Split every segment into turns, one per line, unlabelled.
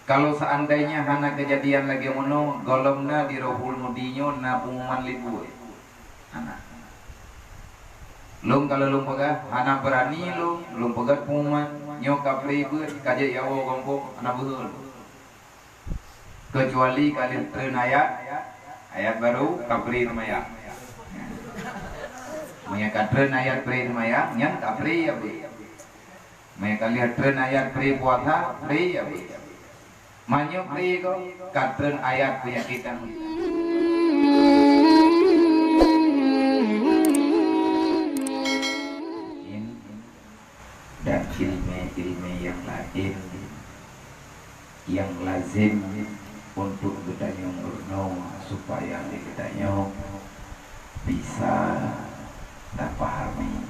Kalau seandainya hana kejadian lagi mono golomna di rohul mudinyo na pengumuman libu anak lung kalau lung pegah hana berani lung pegah pengumuman nyo kapri ber kaje yawo gompo anak behul kecuali kali tren ayat baru kapri maya maya katren ayat pri maya nyang kapri ya be maya kali tren ayat pri puasa pri ya be manyo pri ko katren ayat penyakitan dan ilmu yang lain yang lazim untuk kita nyungurno supaya kita bisa pahami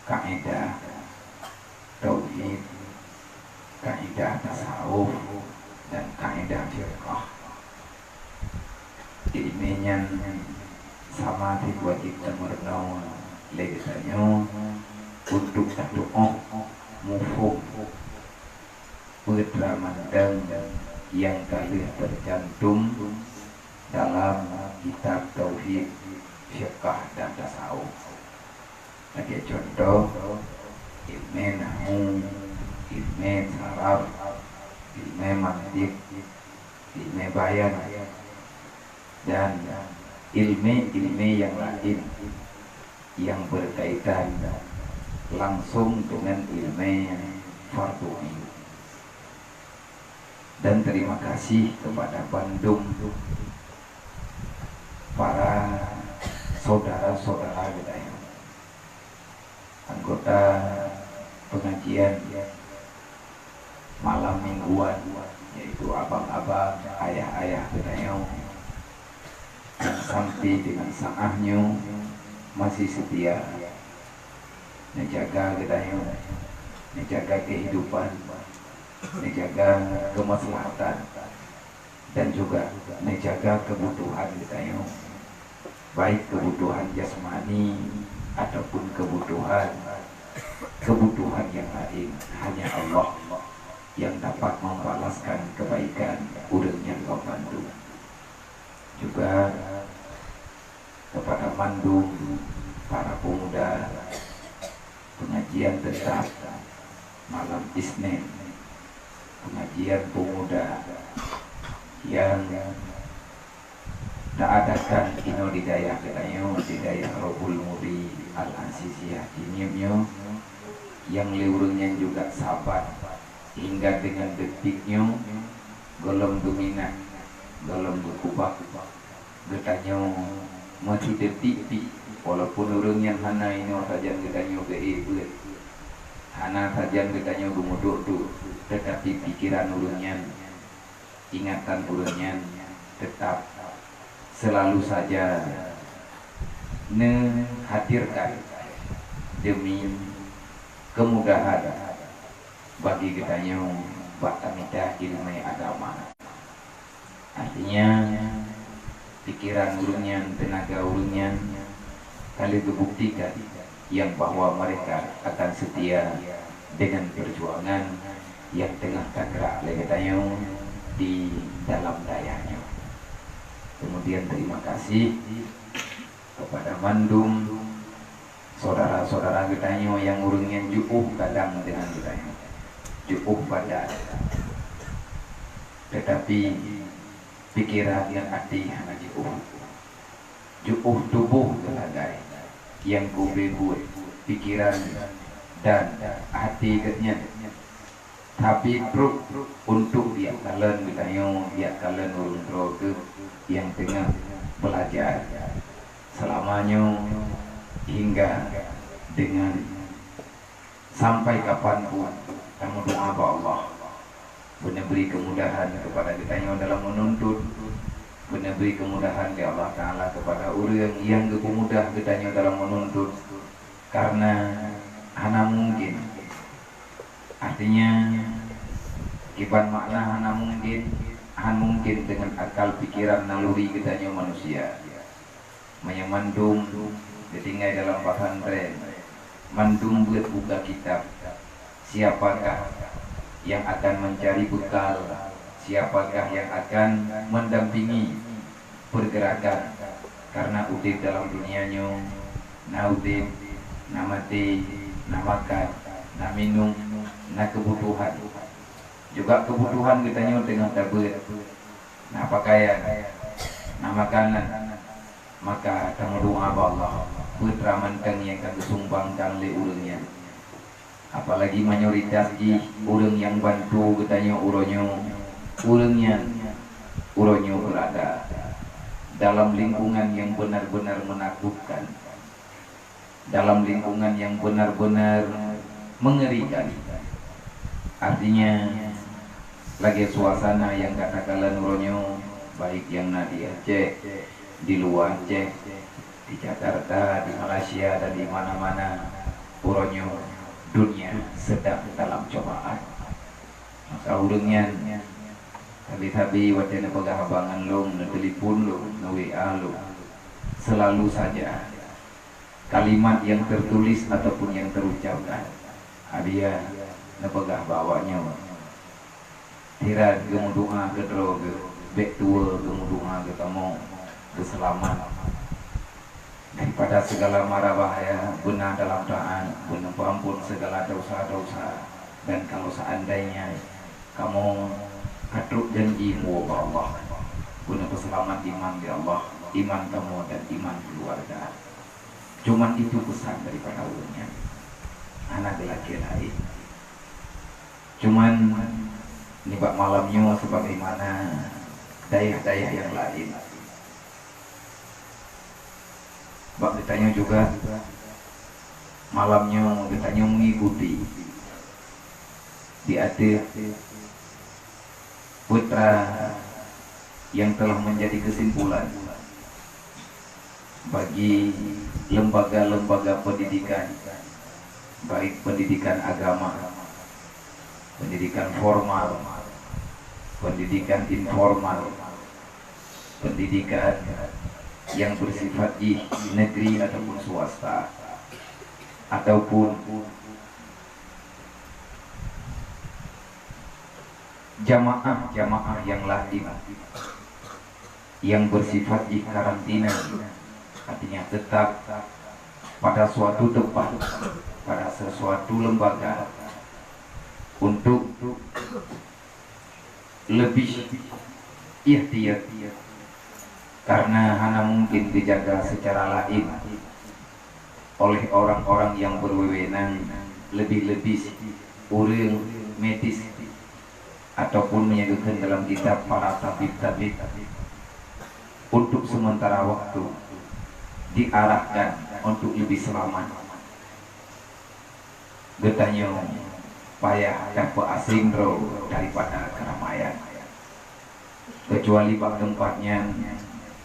kaidah tauhid, kaidah tasawuf dan kaidah fiqh. Ilmunya sama dibuat kita merenung legetanya untuk doa mufum putra mandang yang kali tercantum dalam kitab tauhid, fiqh dan tasawuf. Sebagai contoh ilmu nahwu, ilmu saraf, ilmu mantiq, ilmu bayan dan ilmu yang lain yang berkaitan langsung dengan ilmu fardu ain. Dan terima kasih kepada Bandung para saudara-saudara kita yang anggota pengajian malam mingguan, yaitu abang-abang, ayah-ayah kita yang sampai dengan sangahnya masih setia menjaga kita yang menjaga kehidupan, menjaga kemaslahatan dan juga menjaga kebutuhan kita yang baik kebutuhan jasmani ataupun kebutuhan yang lain. Hanya Allah yang dapat membalaskan kebaikan urang yang kau bantu. Juga kepada Bandung para pemuda pengajian tetap malam Isnin, pengajian pemuda yang tak adakan ino di daerah katanya di daerah Robul Muri Al-Ansisiyah dinimnya yang liurungnya juga sabar hingga dengan detiknya golong dominan golong berkubah getanya masih detik walaupun urungnya hana ino saja getanya beibut hana saja getanya gumuduk tuh tetapi pikiran urungnya ingatan urungnya tetap selalu saja menghadirkan demi kemudahan bagi kita yang bakamida ilmu agama. Artinya pikiran urungnya, tenaga urungnya kali dibuktikan yang bahwa mereka akan setia dengan perjuangan yang tengah tergerak oleh kita yang di dalam dayanya. Kemudian terima kasih kepada Bandung, saudara-saudara kita yang urungnya juuh kadang dengan kita juuh badan, tetapi pikiran yang hati hanya juuh tubuh gelagai yang kubebut pikiran dan hati katanya. Tapi truk untuk dia kalian urung droge yang tengah belajar selamanya hingga dengan sampai kapanpun kamu doa kepada Allah benar beri kemudahan kepada kita yang dalam menuntut, benar beri kemudahan di Allah Ta'ala kepada orang yang kemudah kita yang dalam menuntut, karena hana mungkin artinya kiban makna hana mungkin dengan akal pikiran naluri kitanya manusia menyemandung ditinggal dalam pesantren mandung buat buka kitab siapakah yang akan mencari bekal, siapakah yang akan mendampingi pergerakan, karena udip dalam dunianya na udip, na mati, na makan, na minum, na kebutuhan, juga kebutuhan kita dengan tabut, na pakaian, na makanan. Maka kamu doa Allah putra manteng yang kami sumbangkan le urangnya, apalagi mayoritas di urang yang bantu katanya urangnya berada dalam lingkungan yang benar-benar menakutkan, dalam lingkungan yang benar-benar mengerikan. Artinya lagi suasana yang katakanlah urangnya baik yang di Aceh, di luar Aceh, di Jakarta, di Malaysia, dan di mana-mana uronyo dunia sedang dalam cobaan. Maka urungnya tabi-tabi wajahnya pegahabangan lo, telepon lo, WA lo, selalu saja kalimat yang tertulis ataupun yang terucapkan dia nepegah bawanya tirat gemuduha gedro bek tua gemuduha ketemu keselamat daripada segala mara bahaya, benar dalam taat, benar ampun segala dosa-dosa. Dan kalau seandainya kamu katruk janjimu kepada Allah, benar keselamat iman di Allah, iman kamu dan iman keluarga. Cuman itu pesan daripada ulunnya anak laki lain. Cuman nibak malamnya sebagaimana daya-daya yang lain. Bak ditanya juga malamnya ditanya mengikuti di atas putra yang telah menjadi kesimpulan bagi lembaga-lembaga pendidikan, baik pendidikan agama, pendidikan formal, pendidikan informal, pendidikan yang bersifat di negeri ataupun swasta, ataupun jamaah-jamaah yang lain yang bersifat di karantina, artinya tetap pada suatu tempat, pada sesuatu lembaga untuk lebih ihtiyat, karena hanya mungkin dijaga secara lain oleh orang-orang yang berwenang, lebih-lebih uril medis ataupun menyebutkan dalam kitab para tabib-tabib untuk sementara waktu diarahkan untuk lebih selamat. Getanya payah dapat asing daripada keramaian, kecuali pak tempatnya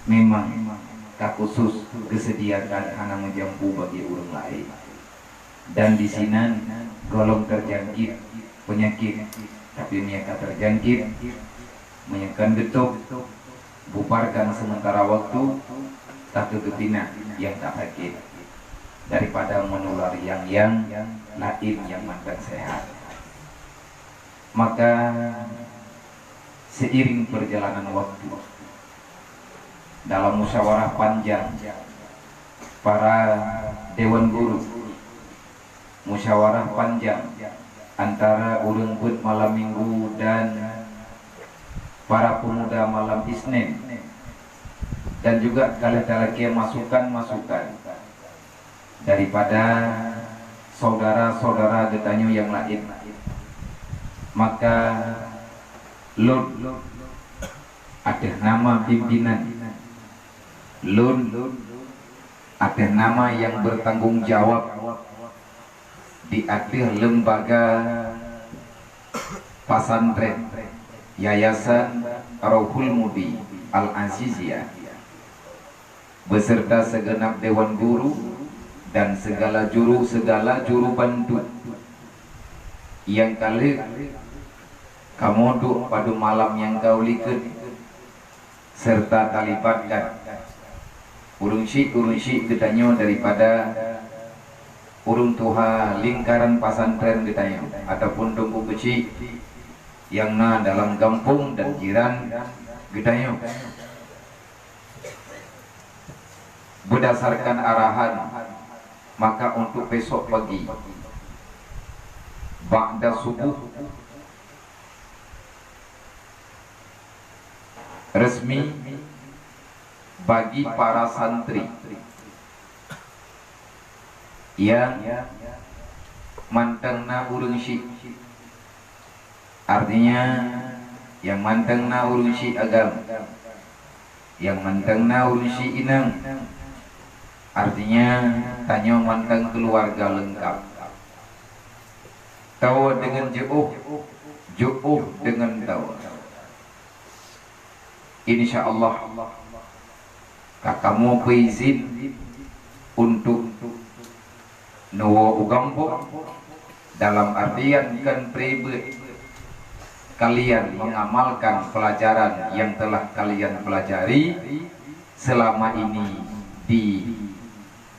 memang khusus kesediaan hanya menjampu bagi orang lain, dan di sini golong terjangkit penyakit, tapi mereka terjangkit menyekan getuk, bubarkan sementara waktu, tak kegetina yang tak sakit daripada menular yang lain yang mantan sehat. Maka seiring perjalanan waktu, dalam musyawarah panjang para dewan guru, musyawarah panjang antara urang bud malam minggu dan para pemuda malam Isnin, dan juga kala-kala masukan-masukan daripada saudara-saudara getanyo yang lain. Maka Lun ada nama pimpinan, Lun ada nama yang bertanggung jawab di akhir lembaga pasantren Yayasan Rauhul Mudi Al-Aziziyah beserta segenap dewan guru dan segala juru bantu yang kali kamu duk pada malam yang kau liket, serta talibatkan urung syik getanya daripada urung tuha lingkaran pasantren getanya ataupun tunggu kecil yang dalam kampung dan jiran Gedayu. Berdasarkan arahan, maka untuk besok pagi ba'da subuh resmi bagi para santri yang mantengna urung syik, artinya yang mantengna urung syik agam, yang mantengna urung syik inang, artinya tanya manteng keluarga lengkap, tahu dengan ju'uh dengan tahu. Insya Allah kamu izin untuk Nuwo ugampo, dalam artian kan pribadi kalian mengamalkan pelajaran yang telah kalian pelajari selama ini di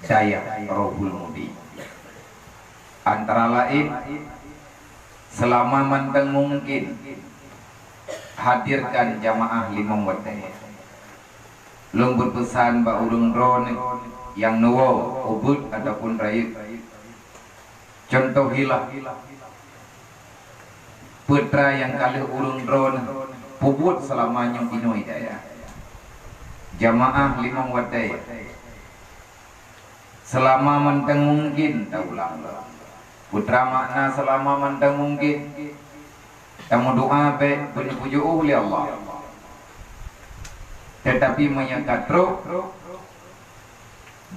Dayak Rohul Mudi. Antara lain, selama manteng mungkin hadirkan jamaah 5 waktu. Lung berpesan ba urung drone yang nuwo ubud ataupun raib. Contohilah putra yang kali urung drone pubut selamanya inoi daya. Jamaah 5 waktu. Selama manteng mungkin taulang. Putra makna selama manteng mungkin. Kamu doa baik berpuju oleh Allah. Tetapi menyangkatro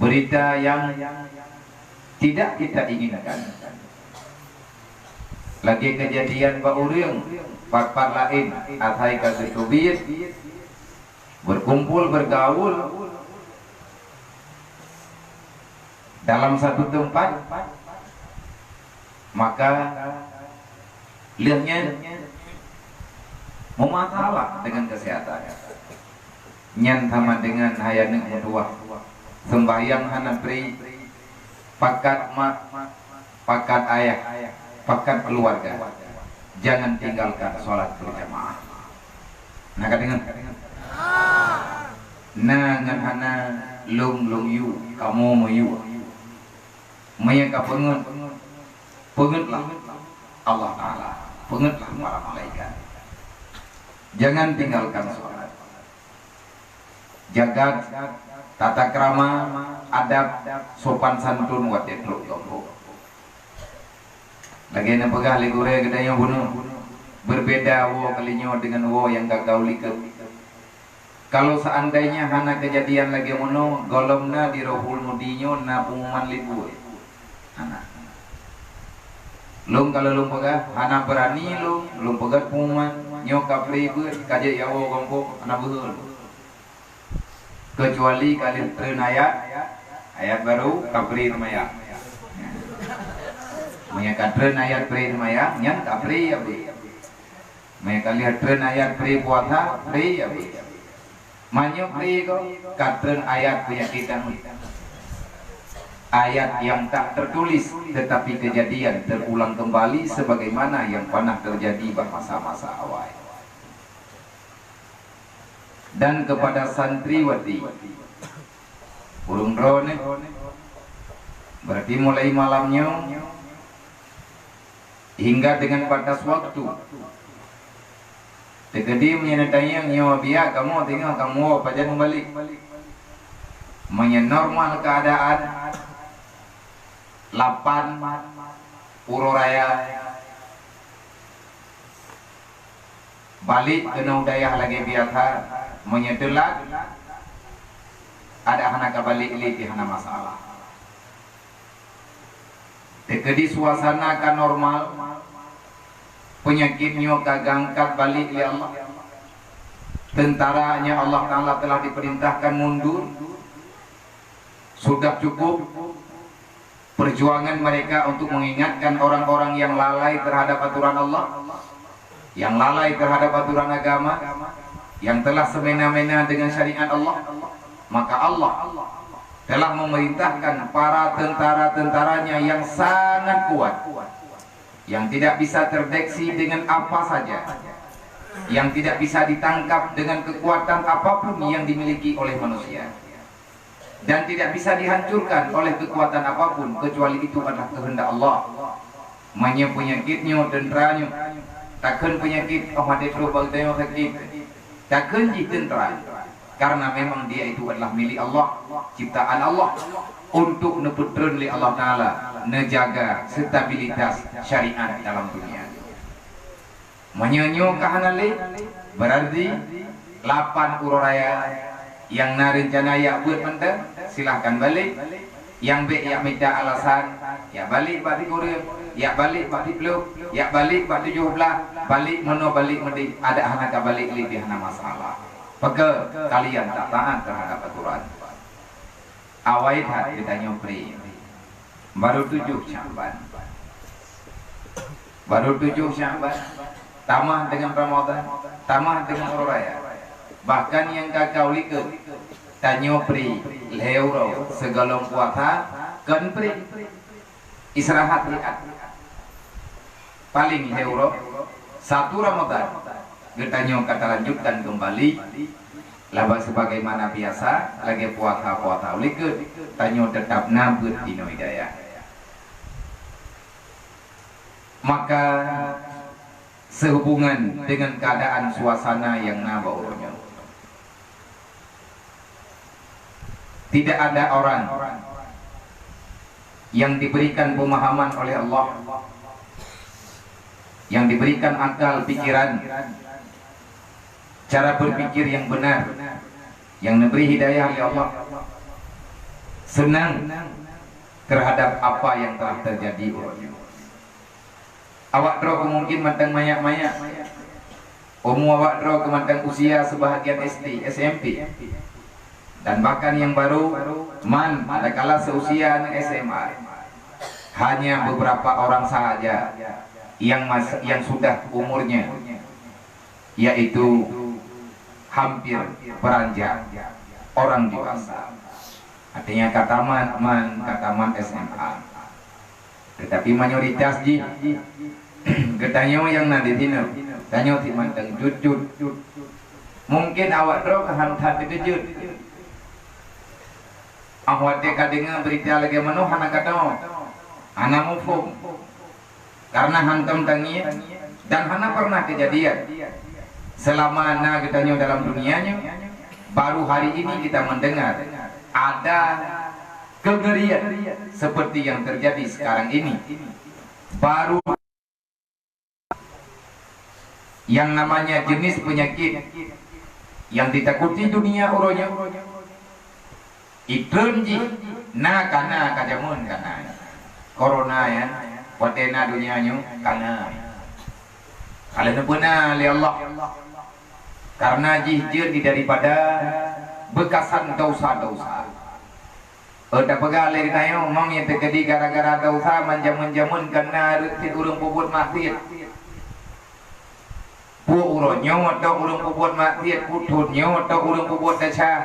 berita yang tidak kita inginkan. Lagi kejadian baurung part-part lain athai kasutubir berkumpul bergaul dalam satu tempat, maka lihatnya memasalah dengan kesehatan. Nyan sama dengan hayanek mutuah sembahyang hanapri pakat mak, pakat ayah, pakat keluarga. Jangan tinggalkan sholat berjamaah. Nah kadang nangan hana lung yu kamu mayu mayaka pengetlah Allah Ta'ala, pengetlah para malaikat. Jangan tinggalkan sholat. Jaga tata krama, adab, sopan santun wat etruk tombo. Lagi na pegah ligure gedanya bunuh. Berbeda wo kalinya dengan wo yang gagal liket. Kalau seandainya hana kejadian lagi mono golomna di Rohul Mudinyo na pengumuman libu. Hana. Lung kalau lung pegah hana berani lung pegah pengumuman nyokap ribut kaje ya wo gompo ana beul. Kecuali kalian tren ayat baru kapri maya. Maya katren ayat pri maya nyang kapri ya bu. Maya kalian tren ayat pri puasa pri ya bu. Manyo pri ko katren ayat keyakinan. Ayat yang tak tertulis tetapi kejadian terulang kembali sebagaimana yang pernah terjadi pada masa-masa awal. Dan kepada santriwati urung drone berarti mulai malamnya hingga dengan batas waktu tegedi menyenatanya nyawa biak kamu tinggal kamu apa jangan balik menyenormal keadaan 8 Puro Raya balik ke Naudayah lagi biasa menyedelak ada anak balik lagi hana masalah. Tekedi suasana kan normal, penyakitnya kagangkat balik oleh Allah. Tentaranya Allah Ta'ala telah diperintahkan mundur. Sudah cukup perjuangan mereka untuk mengingatkan orang-orang yang lalai terhadap aturan Allah, yang lalai terhadap aturan agama, yang telah semena-mena dengan syariat Allah. Maka Allah telah memerintahkan para tentara-tentaranya yang sangat kuat, yang tidak bisa terdeteksi dengan apa saja, yang tidak bisa ditangkap dengan kekuatan apapun yang dimiliki oleh manusia, dan tidak bisa dihancurkan oleh kekuatan apapun kecuali itu adalah kehendak Allah. Manya penyakitnya tenteranya, takkan penyakit ahmad itu bagdaya sakit, takkan jitentera, karena memang dia itu adalah milik Allah, ciptaan Allah, untuk neputren oleh Allah Ta'ala, nejaga stabilitas syariat dalam dunia. Menyonyo kahanale berarti 8 ururaya yang narencana ya buat mendem, silahkan balik. Yang B ya minta alasan, ya balik balik kurir, ya balik balik belum, ya balik balik 17, balik mono balik medi, ada anak balik lebih hana masalah. Maka kalian tak taat terhadap aturan. Await hat kita nyopri. Baru 7 Sya'ban. Baru 7 Sya'ban. Tamah dengan Ramadan, tamah dengan Raya. Bahkan yang kakau likut tanyopri leuro segalong puasa kan pri istirahat lihat paling leuro 1 Ramadan kita kata lanjutkan kembali laba sebagaimana biasa lagi puasa likut tanyo tetap nabut dino hidayah. Maka sehubungan dengan keadaan suasana yang nabaunya, tidak ada orang yang diberikan pemahaman oleh Allah, yang diberikan akal pikiran, cara berpikir yang benar, yang diberi hidayah oleh Allah, senang terhadap apa yang telah terjadi. Awak dro mungkin mantang mayak-mayak, awak dro kemantang usia sebahagian SD, SMP, dan bahkan yang baru man ada kala seusia anak SMA. Hanya beberapa orang saja yang sudah umurnya yaitu hampir beranjak orang dewasa, artinya kataman SMA. Tetapi mayoritas ketanyo yang nanti dino tanyo ti manteng jujur. Mungkin awak dro kehantat dikejut. Awak dek kadengar berita lagi mano hana katao, hana mufum, karena hantam tangi dan hana pernah kejadian selama na ketanyo dalam dunianya. Baru hari ini kita mendengar ada kengerian seperti yang terjadi sekarang ini. Baru yang namanya jenis penyakit yang ditakuti dunia uronya itrenji na kana kajamun kana corona ya watena dunianya kana kalian benar li Allah, karena jihjir daripada bekasan dosa-dosa. Ada pegalai tayo mang yang terjadi gara-gara dosa manjamun-jamun kena rezeki urang puput maksiat. Pu uronyo atau urang puput maksiat, putunyo atau urang puput dosa.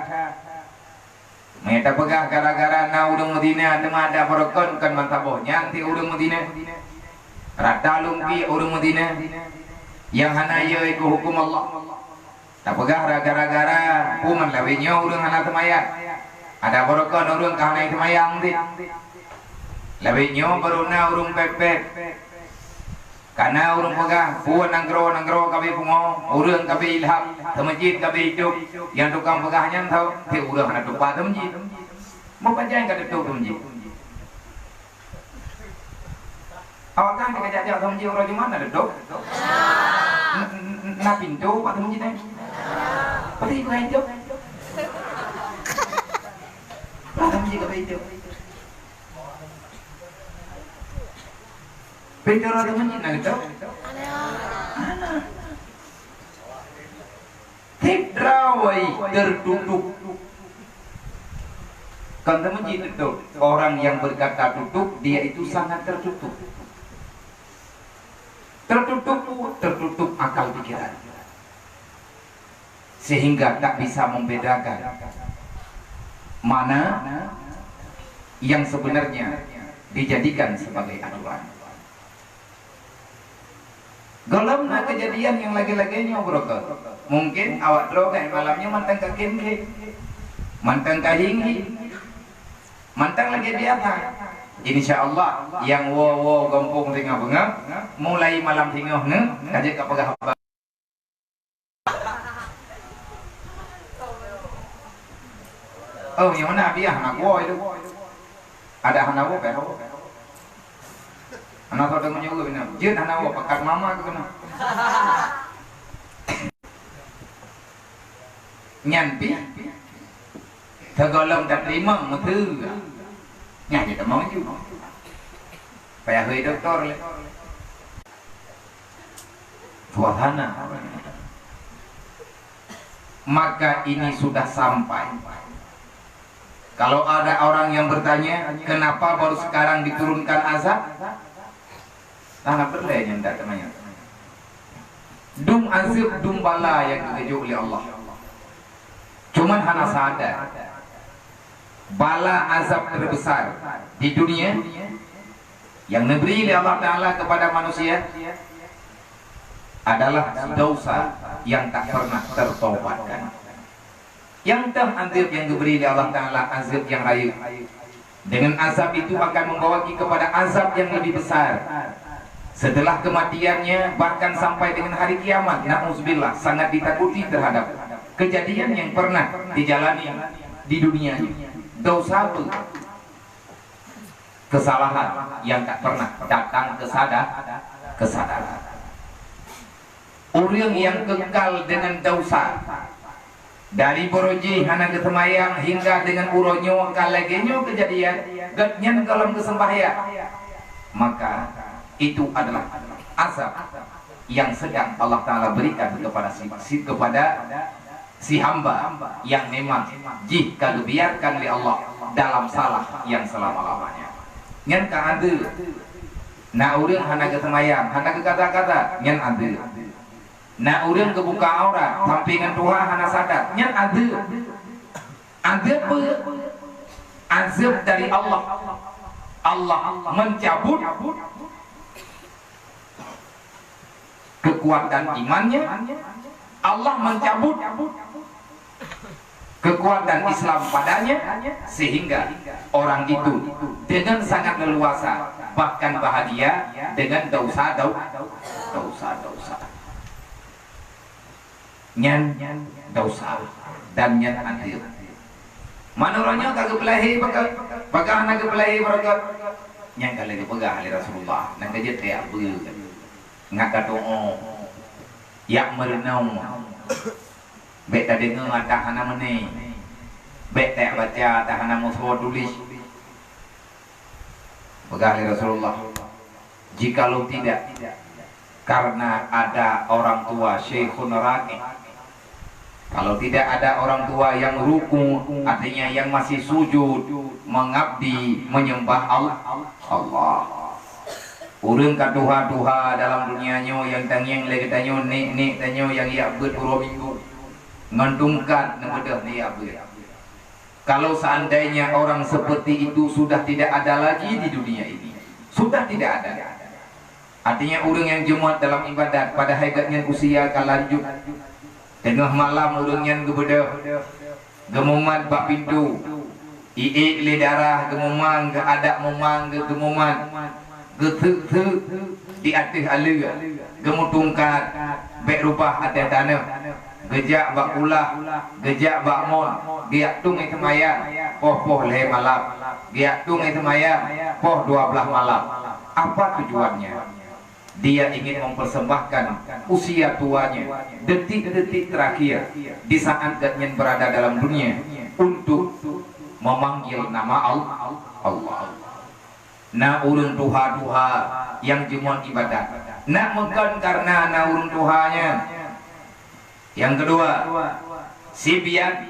Meta pegah gara-gara na urang Medina tema ada barokon kan mantabohnya anti urang Medina. Rata lumpi urang Medina yang hana ye iku hukum Allah. Tak pegah gara-gara puman lawinyo urang hana temaya. Ada barokon urang kahana temayang di. Lawinyo baruna urang pepet. Karena urang pegah puan nanggro kabe pungo, urang kabe ilham, temajid kabe hidup, yang tukang pegahnya tahu, ti urang hana tupa temajid. Mau panjang kada tu temajid. Awak kan dikajak temajid urang di mana duduk? Na pintu pak temajid ni. Pati ibu hidup. Pak temajid kabe hidup. Pintu orang teman nak tahu? Tidrawai tertutup. Kan teman itu orang yang berkata tutup, dia itu sangat tertutup. Tertutup akal pikiran, sehingga tak bisa membedakan mana yang sebenarnya dijadikan sebagai aturan. Golem na kejadian yang lagi-laginya bro. Mungkin awak droga malamnya mantang kakin mantang kahinggi mantang lagi biasa. Insya Allah yang wo gompong tengah bengap mulai malam tengah kajak ke pegah. Oh yang mana dia anak wo itu ada anak wo kan anak kau dengar juga benar jin anak wo pekat mama ke benar nyanti tergolong tak terima mutu nyanyi tak mau juga payah hui doktor le suasana. Maka ini sudah sampai. Kalau ada orang yang bertanya kenapa baru sekarang diturunkan azab, sangat berlainya tidak temannya. Dum azab dum bala yang dituju oleh Allah. Cuman hana sadar bala azab terbesar di dunia yang diberi oleh Allah Ta'ala kepada manusia adalah dosa yang tak pernah tertobatkan. Yang azab yang diberi oleh Allah Ta'ala azab yang rayu. Dengan azab itu akan membawa kita kepada azab yang lebih besar setelah kematiannya, bahkan sampai dengan hari kiamat. Na'udzubillah, sangat ditakuti terhadap kejadian yang pernah dijalani di dunia ini. Dosa itu kesalahan yang tak pernah datang kesadaran. Orang yang kekal dengan dosa dari boroji hana ketemayang hingga dengan uronyo kalagenyo kejadian gatnyan dalam kesembahyang, maka itu adalah azab yang sedang Allah Ta'ala berikan kepada si hamba yang memang jika dibiarkan oleh Allah dalam salah yang selama-lamanya. Nyan ka ade na urang hana ketemayang hana kata-kata nyan ade na urang kebuka aurat sampingan Tuhan hana sadar nyan ade azab dari Allah. Allah mencabut kekuatan imannya, Allah mencabut kekuatan Islam padanya, sehingga orang itu dengan sangat leluasa bahkan bahagia dengan dosa nyan dosa dan nyan adil. Manuranya kagak belahi baga anak belahi barakat nyan kali dipegah oleh Rasulullah nang kajet teh abeu ngaka doa yak merenung bek tadi ngata hana mene bek teh baca tahana musuh tulis pegah oleh Rasulullah, jikalau tidak karena ada orang tua syekhun raqi, kalau tidak ada orang tua yang ruku, artinya yang masih sujud mengabdi menyembah Allah. Urang kaduha-duha dalam dunianya yang tangyang lagi tanyo nek tanyo yang ia beut puluh minggu ngentungkan nebedah ni abdi. Kalau seandainya orang seperti itu sudah tidak ada lagi di dunia ini, sudah tidak ada. Artinya orang yang jemaat dalam ibadat pada haikatnya usia kalanjut tengah malam orang yang gebedah gemuman bak pintu iik le darah gemuman ke adak memang ke gemuman getuk di atas alu gemutungkat bek rupah atas tanah gejak bak ulah gejak bak mon giak tung itu maya poh le malam giak tung itu maya poh 12 malam. Apa tujuannya? Dia ingin mempersembahkan usia tuanya, detik-detik terakhir di saat dia berada dalam dunia untuk memanggil nama Allah. Na urun duha-duha yang jemaat ibadat. Nak bukan karena na urun duhanya. Yang kedua, sibian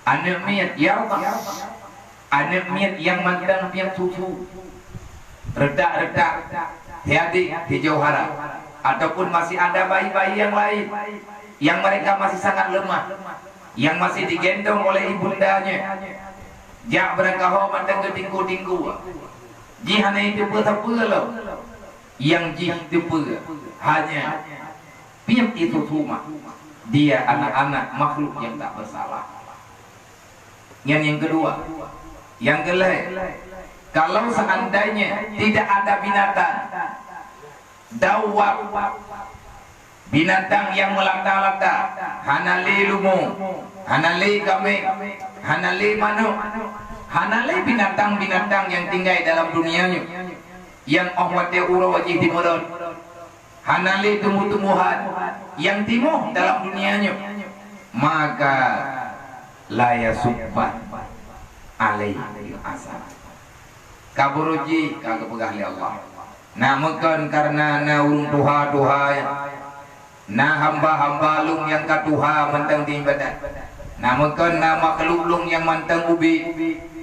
anemiyat ya Allah. Anemiyat yang mandang piang susu. Redak-redak hati hijau harap, ataupun masih ada bayi-bayi yang lain yang mereka masih sangat lemah, yang masih digendong oleh ibundanya, jak berangkahau mandang ke tinggu-tinggu jihana itu peta-peta yang jih depa hanya piam itu cuma dia anak-anak makhluk yang tak bersalah. Yang kedua, yang gelai, kalau seandainya tidak ada binatang dawab, binatang yang melata-lata, hanali lumu, hanali kami, hanali manuk, hanali binatang-binatang yang tinggal dalam dunianya, yang ahwatnya ura wajib dimurad, hanali tumbuh-tumbuhan yang timuh dalam dunianya, maka la yasubbat alaihi asar kaburuji kagak pegah li Allah. Nah mungkin karena na urung tuha na hamba-hamba lung yang katuha mentang di badan. Nah mungkin na makhluk lung yang manteng ubi,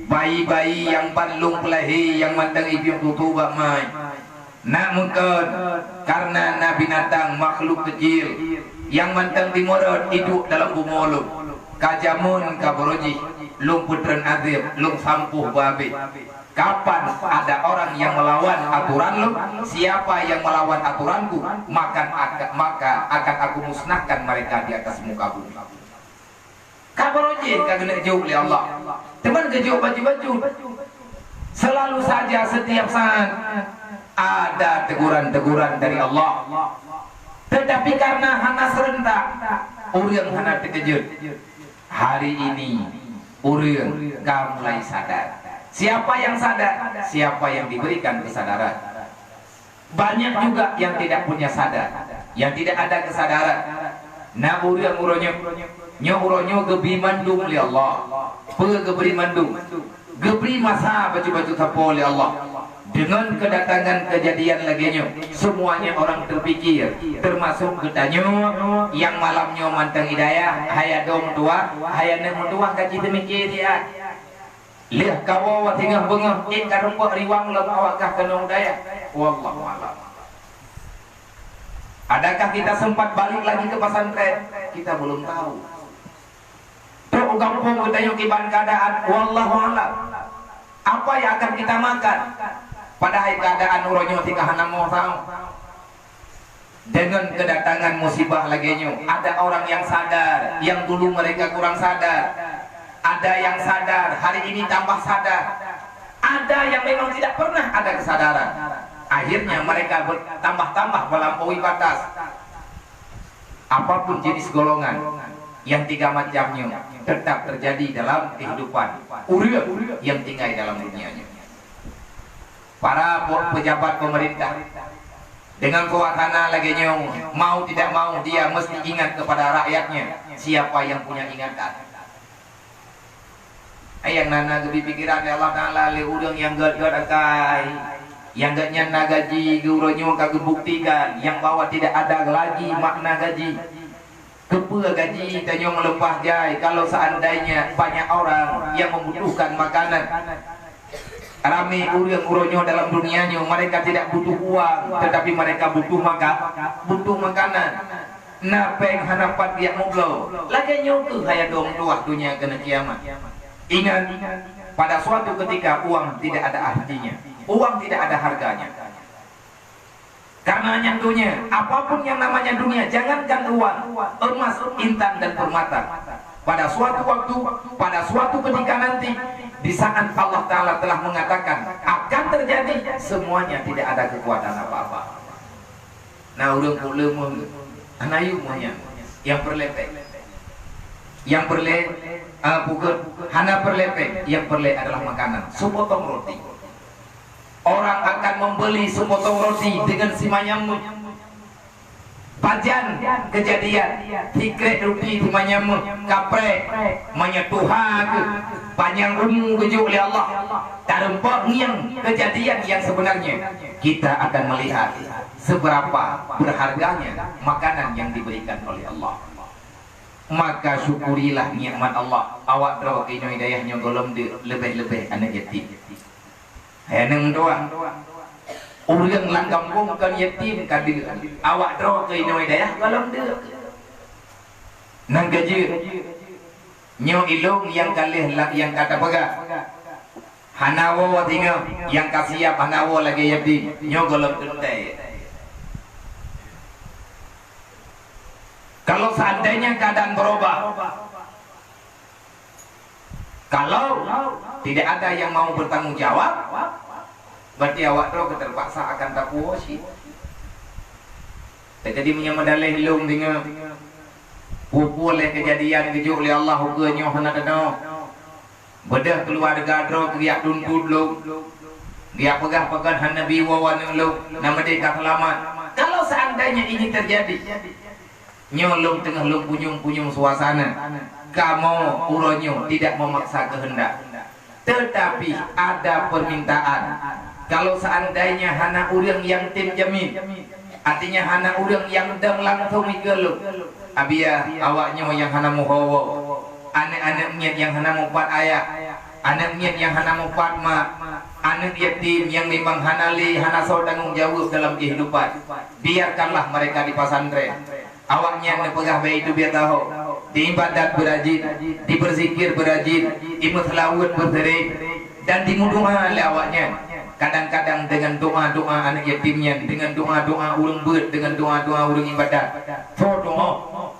bayi-bayi yang panlung pelahi yang manteng ibu tutuba mai. Nah mungkin karena na binatang makhluk kecil yang manteng di morot hidup dalam bumolung. Kajamun kaburuji lung putren azib lung sampuh babi. Kapan ada orang yang melawan aturan lu, siapa yang melawan aturanku, maka akan aku musnahkan mereka di atas muka bumi. Kaburuji kagak jauh oleh Allah. Teman kejauh baju-baju. Selalu saja setiap saat ada teguran-teguran dari Allah. Tetapi karena hana serentak, urang hana terkejut. Hari ini urang mulai sadar. Siapa yang sadar? Siapa yang diberikan kesadaran? Banyak juga yang tidak punya sadar, yang tidak ada kesadaran. Nah urang-uronyo gebi mandung oleh Allah. Geberi mandung, geberi masa baju-baju tapo oleh Allah. Dengan kedatangan kejadian laginya, semuanya orang terpikir, termasuk ketanyo yang malamnya manteng hidayah, hayat dom tua, hayat nemu tua kaji demikir dia. Lihat kawawa tinggal bengah, karumpa riwang lem awakah kenong daya. Wallahu a'lam. Adakah kita sempat balik lagi ke pesantren? Kita belum tahu. Tuh kampung ketanyo kiban keadaan, wallahu a'lam. Apa yang akan kita makan? Pada keadaan uronyo tika hana mau tahu. Dengan kedatangan musibah laginya, ada orang yang sadar, yang dulu mereka kurang sadar. Ada yang sadar, hari ini tambah sadar. Ada yang memang tidak pernah ada kesadaran. Akhirnya mereka bertambah-tambah melampaui batas. Apapun jenis golongan yang tiga macamnya tetap terjadi dalam kehidupan urang yang tinggal dalam dunianya. Para pejabat pemerintah dengan kuatana laginya, mau tidak mau dia mesti ingat kepada rakyatnya siapa yang punya ingatan. Yang nana gebi pikiran Allah Ta'ala le udang yang gad akai, yang gadnya nagaji guronyo kagak buktikan, yang bahwa tidak ada lagi makna gaji. Kepa gaji tanyo melepas jai kalau seandainya banyak orang yang membutuhkan makanan. Rame urang-uronyo dalam dunianya, mereka tidak butuh uang, tetapi mereka butuh makanan. Napeng hanapat dia mublo. Lagi nyoku hayat dong tuah dunia kena kiamat. Ingat, pada suatu ketika uang tidak ada artinya, uang tidak ada harganya. Karena nyantunya, apapun yang namanya dunia, jangankan uang, emas, intan dan permata. Pada suatu waktu, pada suatu ketika nanti, di saat Allah Ta'ala telah mengatakan akan terjadi, semuanya tidak ada kekuatan apa-apa. Nah urang ulama anayumnya yang berlepek, yang bukan hana berlepek, yang berle adalah makanan, sepotong roti. Orang akan membeli sepotong roti dengan simanyamu. Pajan kejadian tikrek roti simanyamu kaprek menyetuhak panjang rumu kejuk oleh Allah. Tarempak yang kejadian yang sebenarnya, kita akan melihat seberapa berharganya makanan yang diberikan oleh Allah. Maka syukurilah nikmat Allah. Awak draw ke hidayahnya golom lebih-lebih anak yatim. Heneng doang. Urang lang kampung kan yatim kadir. Awak draw ke hidayah golom dia. Nang gaji. Nyo ilung yang kalih yang kata pegah. Hanawo tinggal yang kasih hanawo lagi jadi nyogolong tuntai. Kalau seandainya keadaan berubah, kalau tidak ada yang mau bertanggung jawab, berarti awak tu terpaksa akan tak puas. Jadi menyamadalah hilung dengan pupul oleh kejadian kejuk oleh Allah hukumnya hana dana. Bedah keluarga dro riak tuntut lu. Dia pegah-pegah Nabi wawan lu nama dia selamat. Kalau seandainya ini terjadi, nyolong tengah lu punyung-punyung suasana, kamu uronyo tidak memaksa kehendak. Tetapi ada permintaan. Kalau seandainya hana urang yang tim jamin, artinya hana urang yang dang langsung ikelu. Abia awaknya yang hana muhawa. Anak-anak niat yang hana mufat ayah, anak niat yang hana mufat mak, anak yatim yang memang hana so tanggung jawab dalam kehidupan. Biarkanlah mereka di pesantren. Awaknya yang pegah baik itu biar tahu. Di ibadat berajin, di berzikir berajin, di mutlawud berserik, dan dimuduha oleh awaknya. Kadang-kadang dengan doa-doa anak yatimnya, dengan doa-doa urang ber, dengan doa-doa urang ibadat. So doa,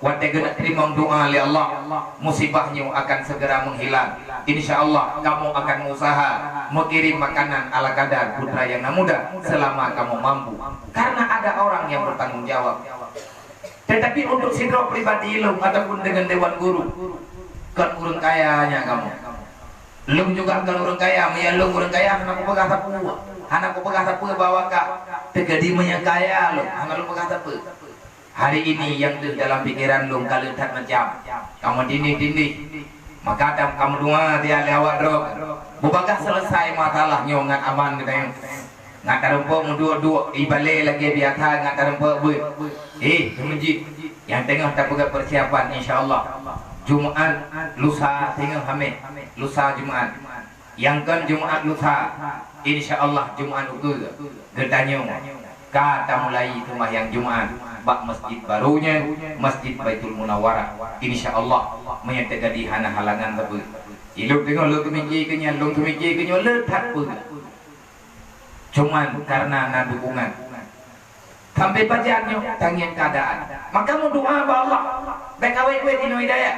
wadah kena terima doa oleh Allah, musibahnya akan segera menghilang. Insya Allah kamu akan usaha mengirim makanan ala kadar putra yang muda selama kamu mampu. Karena ada orang yang bertanggung jawab. Tetapi untuk sidro pribadi lu ataupun dengan dewan guru, kan urang kayanya kamu. Lum juga kan orang kaya, lu orang kaya, anak pegah tapu, anak pegah tapu bawa kak, tegadi menyangkaya lu, anak lu pegah tapu. Hari ini yang di dalam pikiran lu kalau tak macam, kamu dini, maka ada kamu doa dia lewat drop, bubakah selesai masalah nyongat aman kita yang nggak terumpu dua ibale lagi biasa nggak terumpu kemenjit yang tengah tak buka persiapan insya Allah. Jumat lusa tinggal hamil lusa Jumat yang kan Jumat lusa insya Allah Jumat itu gedanya kata mulai itu mah yang Jumat bak masjid barunya Masjid Baitul Munawwarah insya Allah menyatakan di hana halangan tebu iluk tengok lu tumiki kenya letak pun cuman karena na dukungan sampai bacaannya tangian keadaan maka mau doa ba Allah BKW dino hidayah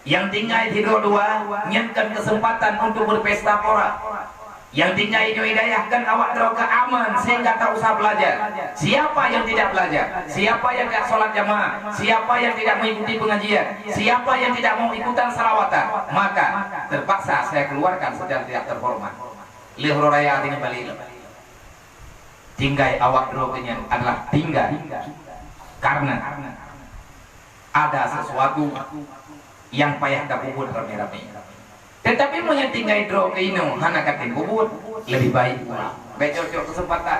yang tinggal di dua nyankan kesempatan untuk berpesta pora yang tinggal dino hidayah kan awak doa aman sehingga tak usah belajar. Siapa yang tidak belajar, siapa yang tidak sholat jamaah, siapa yang tidak mengikuti pengajian, siapa yang tidak mau ikutan salawatan, maka terpaksa saya keluarkan secara tidak terhormat. Lihro raya dengan balik tinggal awak doanya adalah tinggal karena ada sesuatu yang payah kabubut rame-rame. Tetapi mau yang tinggal drop ino hana katin kubut lebih baik pula. Baik cocok kesempatan.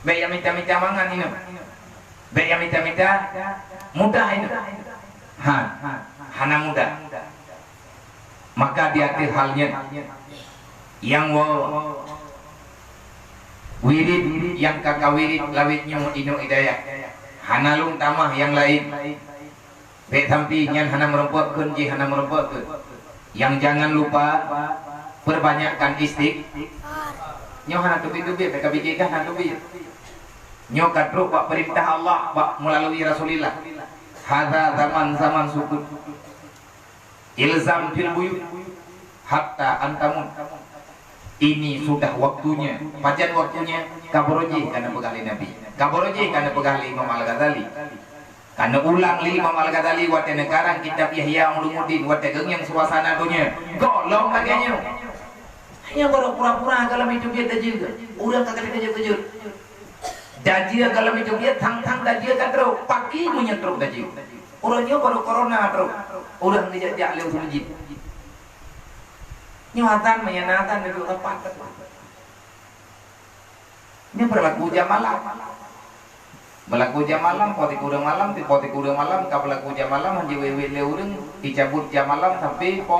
Baik yang minta-minta mangan ino. Baik yang minta-minta mudah ino. Hana mudah. Maka di akhir halnya yang wirid yang kakak wirid lawitnya ino hidayah. Hana lung tamah yang lain. Baik sampingnya hana merumput kunci hana merumput yang jangan lupa perbanyakkan istik nyo hana tubi-tubi mereka bikinkan hana tubi nyo kadruk pak perintah Allah pak melalui Rasulullah hadza zaman sukun ilzam fil buyut hatta antamun ini sudah waktunya pajan waktunya kaboroji karena pegali Nabi kaboroji karena pegali Imam Al-Ghazali karena ulang li Imam Al-Ghazali wate negara kitab Yahya Ulumuddin wate yang suasana dunia golong bagainya hanya pura-pura kalau itu dia juga udah kagak dikejar-kejar dajia kalau itu dia tang-tang dajia kadro pagi menyetruk dajia orangnya baru corona bro udah ngejak-jak lewat masjid nyuatan menyenangkan itu tepat ini berlaku jam malam berlaku jam malam, poti kuda malam, kau berlaku jam malam, hanya wewe leureng, dicabut jam malam sampai po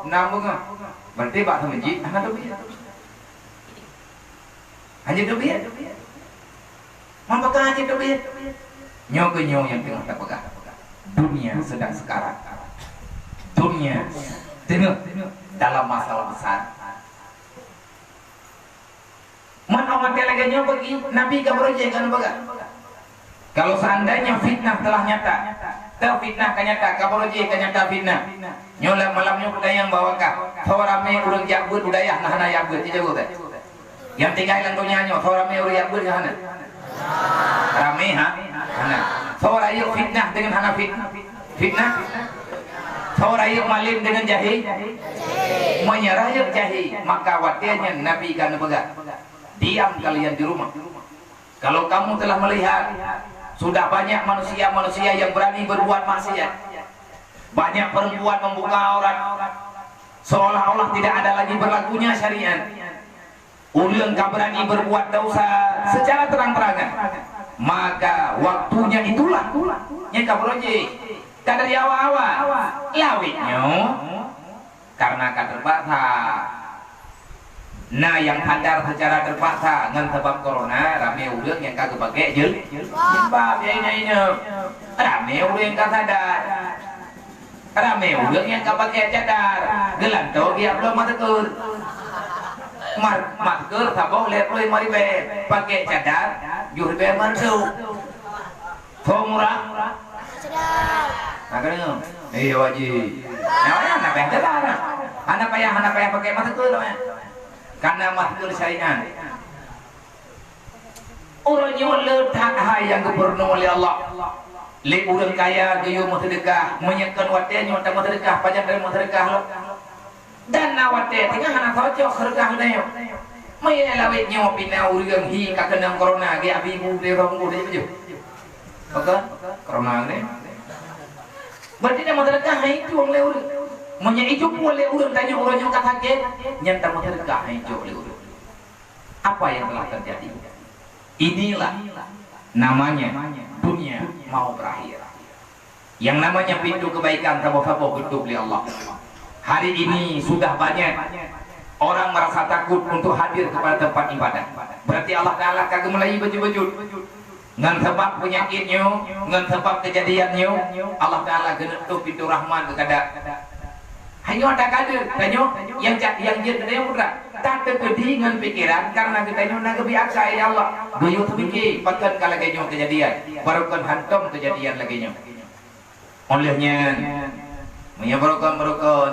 nambung berarti bak sama masjid, hanya dobi, mampakah hanya dobi, nyo yang tengah tak pegang, dunia sedang sekarang, dunia tengah dalam masalah besar, mati lagi nyo bagi Nabi ka proyek kan baga. Kalau seandainya fitnah telah nyata, terfitnah kanyata, kaproje kanyata fitnah. Nyola malamnya budaya yang bawa ka. Thorame urang jagbut budaya nah na yagbut ti jago teh. Yang tinggal lang dunya nyo, thorame urang yagbut hana. Rame ha? Hana. Thora yuk fitnah dengan hana fitnah. Thora yuk malim dengan jahi. Menyerah yuk jahi. Maka watianya Nabi kan baga. Diam kalian di rumah. Kalau kamu telah melihat sudah banyak manusia-manusia yang berani berbuat maksiat, banyak perempuan membuka aurat seolah-olah tidak ada lagi berlakunya syariat, ulang berani berbuat dosa secara terang-terangan, maka waktunya itulah nyeka proje kadari awal-awal lawitnya karena katerbata. Nah yang hadar secara terpaksa ngan sebab corona rame ulang yang kagak pakai jilbab ya ini rame ulang yang kagak sadar, rame ulang yang kagak pakai cadar gelanto dia belum masker masker sabok lihat boleh mari be pakai cadar jur be masuk murah nah kan iya wajib namanya anak payah pakai masker karena masker syariat. Orang yang letak yang gubernur oleh Allah. Le orang kaya gayo sedekah, menyekan wate nyota sedekah, pajak dari sedekah lo. Dan nawate tinggal anak cocok sedekah neo. Maya lawet nyo pina urang hi kakenang corona ge abi mu de rong de bejo. Oke, corona ne. Berarti dia sedekah itu wong le urang. Menya ijuk boleh urang tanya orang yang kata ke nyata mau sedekah ijuk boleh urang. Apa yang telah terjadi? Inilah namanya dunia mau berakhir. Yang namanya pintu kebaikan tabah-tabah tutup oleh Allah. Hari ini sudah banyak orang merasa takut untuk hadir kepada tempat ibadah. Berarti Allah Taala kagak mulai baju-baju. Ngan sebab penyakitnya, ngan sebab kejadiannya, Allah Taala genetup pintu rahman kepada hanya ada kader, tanya yang dia tanya mudah. Tak terkedi dengan pikiran karena kita nak biasa ya Allah. Goyo terpikir, bahkan kalau kejadian, barukan hantam kejadian lagi nya. Olehnya, menyebarkan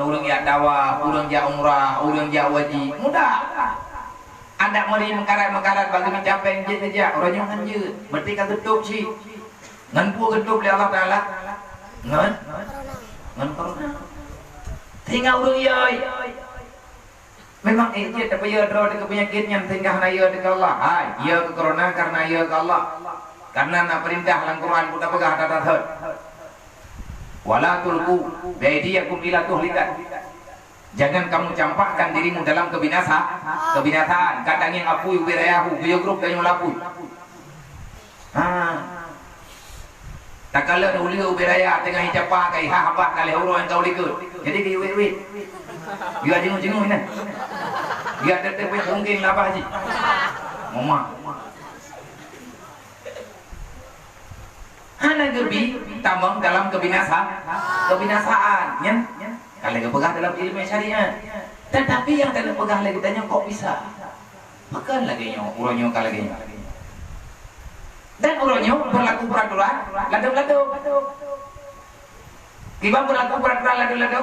urang ya dakwah, urang ya umrah, urang ya wajib, mudah. Anda mari mengkarat bagi mencapai je saja, orang yang hanje, berarti kan tutup sih. Ngan pu tutup oleh Allah Taala. Ngan corona. Tinggal urang yai. Memang itu tapi ya draw dengan penyakitnya tinggal na ya dengan Allah. Hai, ya ke corona karena ya ke Allah. Karena nak perintah dalam Quran kita pegah datat. Wala tulqu biaydiyakum ila tuhlikat. Jangan kamu campakkan dirimu dalam kebinasaan. Kadang yang apu wirayahu, biyo grup kayu lapu. Tak kala uli ubiraya tengah hijapa kai habak kali orang kau likut. Jadi ki wit. Dia jengu-jengu ini. Dia tetep mungkin apa haji. Mama. Hana gebi tambang dalam kebinasaan, ya. Kalau kepegah dalam ilmu syariat. Tetapi yang tidak pegah lagi tanya kok bisa. Makan lagi nyo, uronyo lagi nyo. Dan uronyo berlaku peraturan ladu-ladu. Tiba berlaku peraturan ladu-ladu.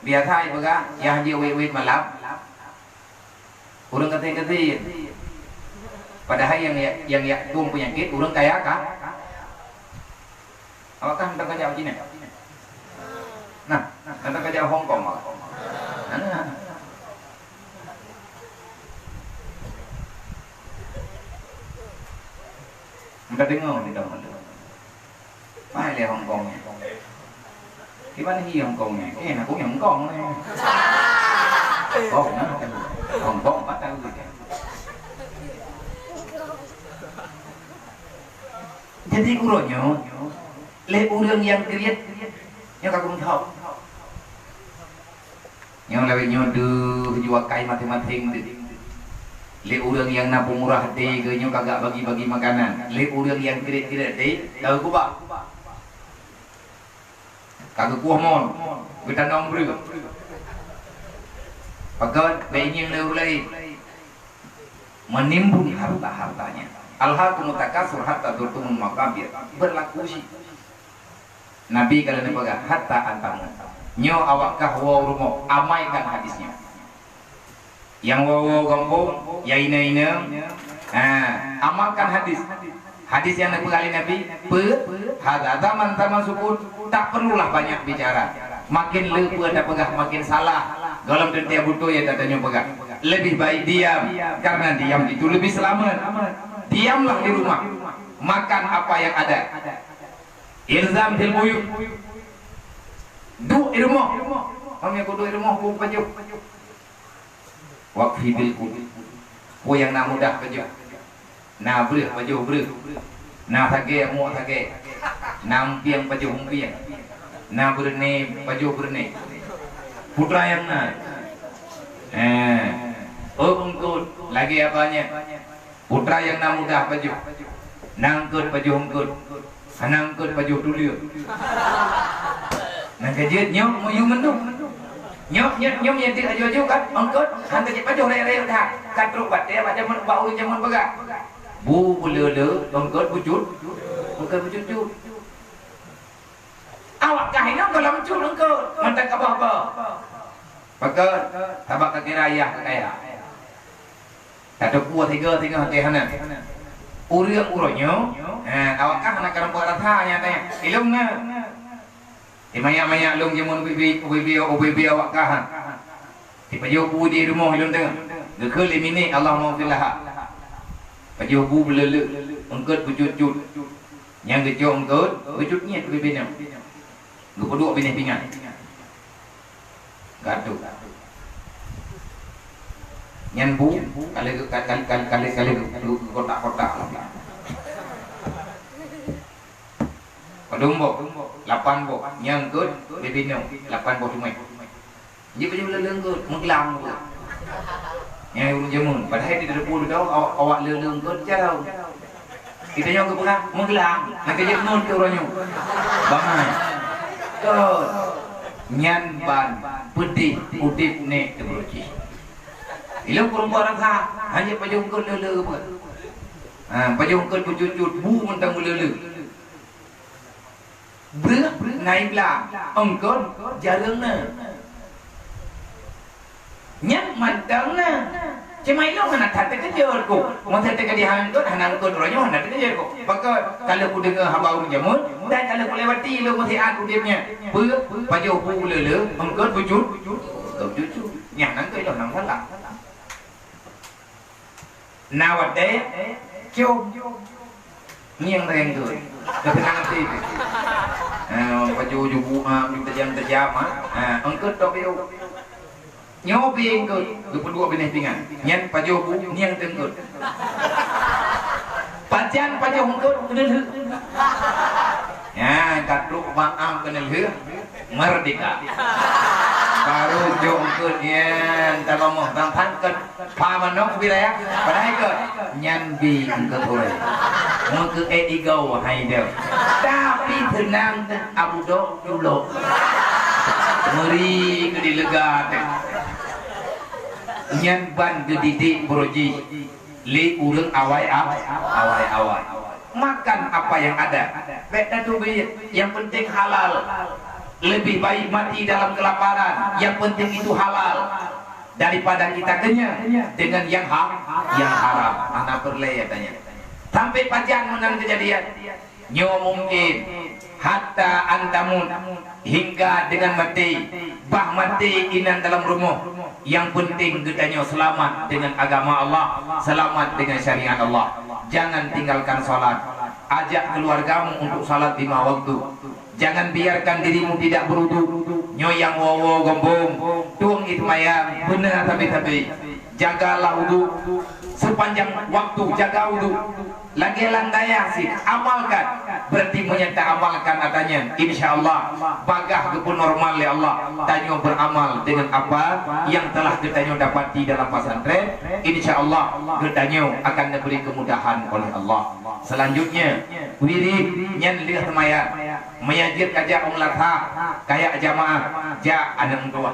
Biasa ibu kan, yang haji wit malam. Urang ketik-ketik. Padahal yang tuang penyakit urang kaya kah? Apakah hendak kerja Cina? Nah, hendak kerja Hong Kong malah. Kita dengar di dalam itu. Mana dia Hong Kongnya? Di mana hi Hong Kongnya? Aku cũng Hong Kong nih. Oh, Hong Kong 4 tahun gitu. Jadi uronyo, le urang yang kriat, yang kagum tahu. Yang lebih nyoduh jual kai mati-mati. Le urang yang napung murah hati genyo kagak bagi-bagi makanan. Le urang yang tidak hati tahu kubah. Kagak kuah mon. Kita nong beri. Pakat benyeng le urang. menimbun harta-hartanya. Alhaakumut takatsur hatta zurtumul maqabir. Berlaku sih. Nabi kalau pegang hatta antamu. Nyo awakkah wa rumo, amaikan hadisnya. Yang wawo kampung, ya ina. Amalkan hadis. Hadis yang dipegali Nabi, hadza zaman sukun, tak perlulah banyak bicara. Makin lupa ada pegah, makin salah. Dalam tiap butuh ya tatanya pegah. Lebih baik diam, karena diam itu lebih selamat. Diamlah di rumah, makan apa yang ada. Ilzam fil buyut. Du irmo. Kami kudu irmo ku pajuk. Waqfi bil qud. Ku yang na mudah pajuk. Na breuh pajuk breuh. Na thage mu thage. Na piang pajuk piang. Na brene pajuk brene. Putra yang na. Ungkut lagi apanya? Putra yang na mudah pajuk. Nangkut pajuk ungkut. Nangkut pajuk dulu. Nang kejut nyok moyu mendung. Nyok yang tidak jauh kan ungkut. Nang kejut pajuk rere dah. Katruk bat dia baca mun bau jamun baga. Bu bulele ungkut bujut. Bukan bujut. Awak kahina kalau muncul ungkut. Mantak apa-apa. Pakai tabak kaki raya kaya. Tak ada kuat tiga hati hana. Uriang uronyo. Awakah nak kerana buat ratanya tanya. Ilung na. Maya lung jamun ubi awakah. Pajo bu di rumah ilung tengah. Gekul imini Allah maghfirlah. Pajo bu belele. Ungkut bujut-jut. Yang gejok ungkut bujutnya ubi binam. Gepeduk binih pingat. Gaduh. Nyan bu kali kotak-kotak lah. Padumbo 8 bo nyangkut bibino 8 bo cuma. Dia punya lelengkut menglang tu. Yang urung jamun padahal di depan tu awak lelengkut jauh. Kita yang ke pernah menglang nak kerja nun ke orangnya. Bangai. Kau nyan ban pedih udip nek teruji. Ilang kurang barang hanya pajungkut lele apa? Pajungkut bujut-jut bu mentang lele. Berak naik lah, ongkot jarang na. Nyak mantang na. Cuma ilang mana tak terkejar ko. Masa terkejadian tu, hanang ko doranya mana terkejar ko. Maka kalau aku dengar haba urang jamun, dan kalau aku lewati ilang mesti aku diamnya. Berak pajuh bu lele, ongkot bujut. Nyak nang ko ilang nang salah. Nowadays, cium niang reng tu, ketenangan tu. Baju jubu terjam, engkau tak biu. Nyobi engkau, kedua benih pingan. Nyan baju bu, niang tengkut. Pajan baju engkau kenal. Ya, katruk maam kenal merdeka. Baru jongkut nyan kalau mau tangkan pamanok wilayah padahal ke nyan bi ke thôi mau ke igau hay dia tapi tenang Abu Dolo meri ke dilega nyan ban ke didik broji li urang awai makan apa yang ada beda tu yang penting halal. Lebih baik mati dalam kelaparan. Yang penting itu halal daripada kita kenyang dengan yang haram. Anak berlaya tanya. Sampai pajan menang kejadian. Nyo mungkin hatta antamun hingga dengan mati. Bah mati inan dalam rumah. Yang penting kita selamat dengan agama Allah, selamat dengan syariat Allah. Jangan tinggalkan salat. Ajak keluargamu untuk salat 5 waktu. Jangan biarkan dirimu tidak berudu. Nyoyang wowo gombong. Tuang itu mayang. Benar tapi. Jagalah wudu. Sepanjang waktu jaga wudu. Lagi landaya sih. Amalkan. Berarti menyata amalkan adanya. Insya Allah. Bagah kepun normal ya Allah. Tanyo beramal dengan apa yang telah kita dapati dalam pesantren. Insya Allah kita akan diberi kemudahan oleh Allah. Selanjutnya wirid nyan lihat maya mayajir kaja latha kayak jamaah ja anang doa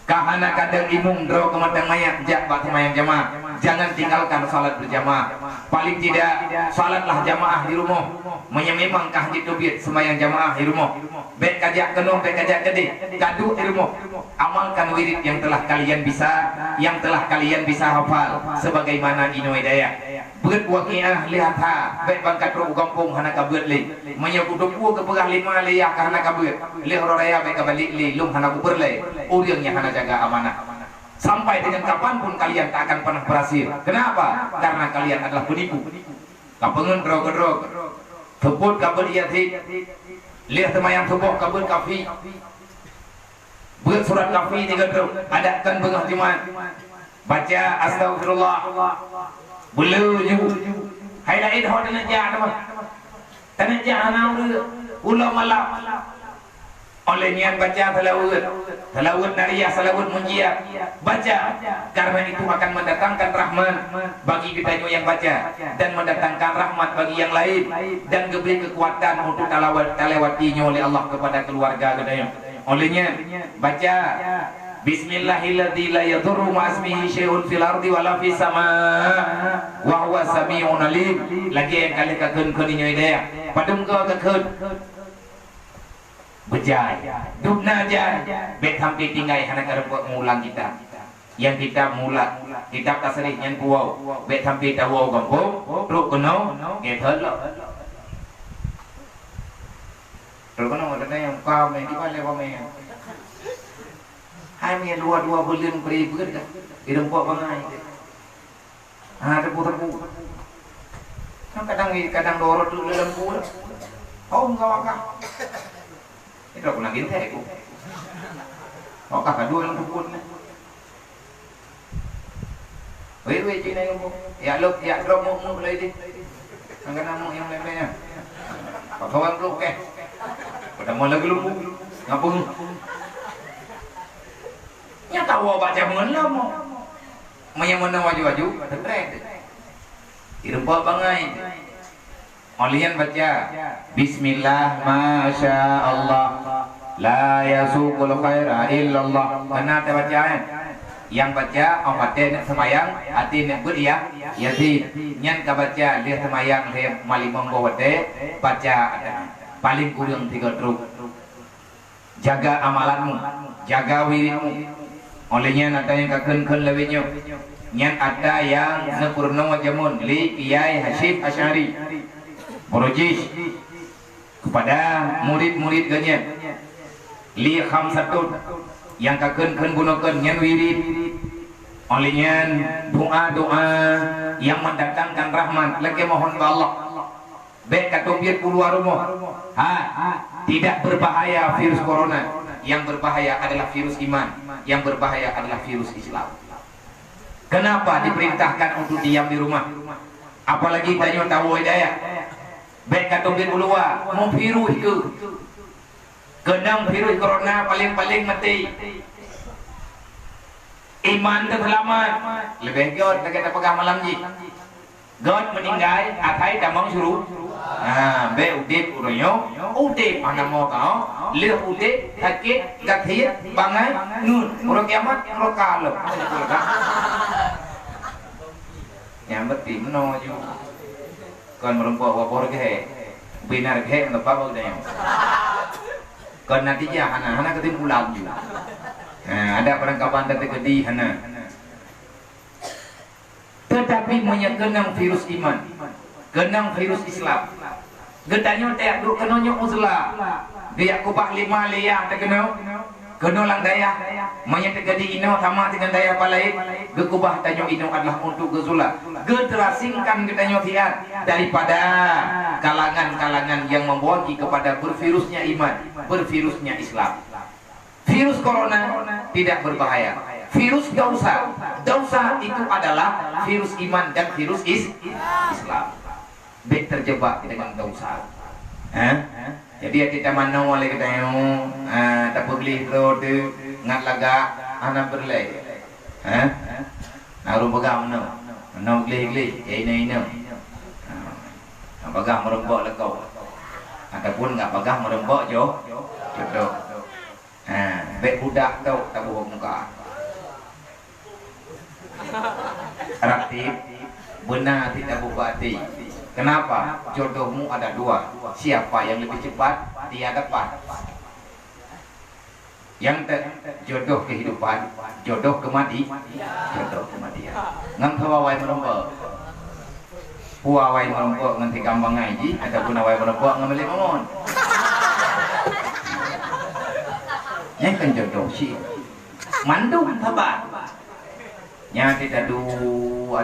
kahana kadang imung dro kematang maya ja bat mayang jamaah jangan tinggalkan salat berjamaah. Paling tidak salatlah jamaah di rumah. Memang kah gitu biat sembahyang jamaah di rumah. Baik kajak kenong, baik kajak gede, gaduh di rumah. Amalkan wirid yang telah kalian bisa hafal sebagaimana Ino Hidayah. Beut waqiah lihat ha, baik bangkat ro kampung hana kabeut li. Menyebut pu ke perah 5 liyah ka hana kabeut. Li raya baik balik li lum hana kubur le. Urangnya hana jaga amanah. Sampai dengan kapanpun kalian tak akan pernah berhasil. Kenapa? Karena kalian adalah penipu. Kapengen drog-drog. Teput kabel yatim. Lihat temayang tubuh kabel kafi. Buat surat kafi 3 drog. Adakan bengah jimat. Baca astagfirullah. Bulu hai lain ho tanajah ana ulama malam oleh niat baca talawud nariyah salawud munjiah baca karena itu akan mendatangkan rahmat bagi kita yang baca dan mendatangkan rahmat bagi yang lain dan diberi kekuatan untuk talawatinya oleh Allah kepada keluarga kita. Olehnya baca Bismillahilladzi la yadurru ma'asmihi syai'un fil ardi wala fis samaa wa huwa sami'un alim. Lagi yang kali kakeun keuninya Hidayah. Padum ke kakeun. Bejai, dubna jai. Bet hampir tinggai hana karepok ngulang kita. Yang kita mula, kitab tasrih yang kuau. Bet hampir tawo gampung, truk keno, ngetheut lo. Truk keno ada yang kau main di balik kau main. Hai mi dua bulan beri beut dah. Ireng pok bangai. Terpu. Kadang dorot dulu dalam pul. Om kawakah. Itu aku nagin teh aku. Kawakah kadua dalam pul. Wei cina yang pun. Ya lok ya drop mu belai di. Angkat namu yang lainnya. Kawan blok ke. Pada mau lagi lu. Ngapung. Nya tahu baca mun lah mo. Menyamana waju-waju tertret. Irempok bangai. Olian baca Bismillah masya Allah la yasuqul khaira illallah. Kena bacaan. Yang baca omaten semayang hati nek bud ya. Yati nyan ka baca dia semayang he malimong bawate baca paling kurang 3 truk. Jaga amalanmu, jaga wiridmu. Olehnya ada yang kaken lebihnya, yang ada yang nepurno jamun li Kiai Hasyim Asy'ari Borojis kepada murid-murid ganya li khamsatun yang kaken gunakan yang wirid. Olehnya doa-doa yang mendatangkan rahmat lagi mohon ke Allah. Baik katobiat puluh rumah. Tidak berbahaya virus corona. Yang berbahaya adalah virus iman. Yang berbahaya adalah virus Islam. Kenapa diperintahkan untuk diam di rumah? Apalagi tanya tahu Hidayah. Baik katobiat ulua mau virus ke. Kenang virus corona paling mati. Iman terselamat. Lebih god kita pegang malam ji. God meninggal, atai damang suruh. Be udip uronyo, udip mana mau kau? Leh udip sakit, gathir, bangai, nun. Orang kiamat, orang kalau. Yang betul meno ju. Kon merempok wapor ke, binar ke, untuk apa udah yang. Kon nanti ya, hana ketemu ulang ju. Ada perangkapan terkedi hana. Tetapi menyekenang virus iman, kenang virus Islam. Getanya tak duk kenonyo uzlah. Dia kubah 5 liyah tak keno lang daya. Manya terjadi ino sama dengan daya palai. Gekubah tanyo ino adalah untuk gezula. Geterasingkan getanyo tiat daripada kalangan-kalangan yang membawa kepada bervirusnya iman, bervirusnya Islam. Virus corona tidak berbahaya. Virus dausa itu adalah virus iman dan virus Islam. Baik terjebak dengan dausa. Jadi kita mana oleh kita yang tak boleh tu ngat laga anak berlai. Narum pegang mana geli ini. Pegang merembok lekau. Ataupun nggak pegang merembok jodoh. Baik budak tau tak buat muka. Ratib, benar tidak bupati. Kenapa? Jodohmu ada dua. Siapa yang lebih cepat dia dapat. Yang jodoh kehidupan, jodoh kematian, jodoh kematian. Ngam kawai merompok, puawai merompok nganti gampang ngaji, ada punawai merompok ngambil mongon. Yang kan jodoh sih, mandung tabat. Nya tidak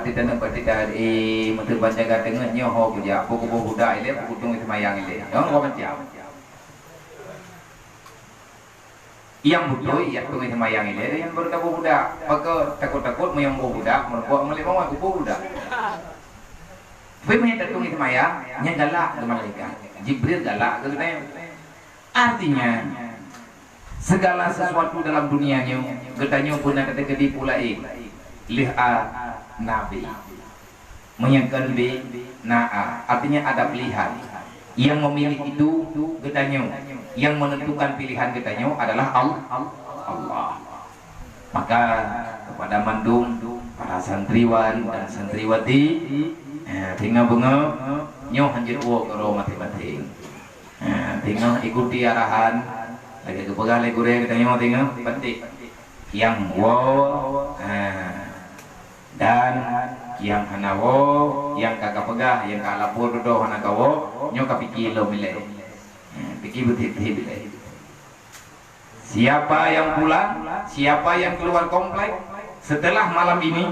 tidak nampak tidak menteri banjaga dengan nyoho puja buku budak ini buku tung itu mayang ini yang kau macam yang butuh ya tung itu mayang ini yang bertabu budak pakai takut mayang budak merbuat melipang aku budak tapi yang tung itu mayang nya galak ke malaikat Jibril galak ke kita artinya segala sesuatu dalam dunianya gedanya pun ada kedi pulai lihat nabi menyangkan bi naa artinya ada pilihan yang memilih itu getanyo yang menentukan pilihan getanyo adalah Allah. Maka kepada mandung para santriwan dan santriwati tinggal bunga nyoh hanjir wo karo mati-mati tinggal ikuti arahan lagi kepegang lagi gure getanyo tinggal penting yang wo dan yang hanawo yang kakak pegah yang kalapur dodo hanakawo nyoka pikir lo milih pikir betul bileh siapa yang pulang siapa yang keluar komplek setelah malam ini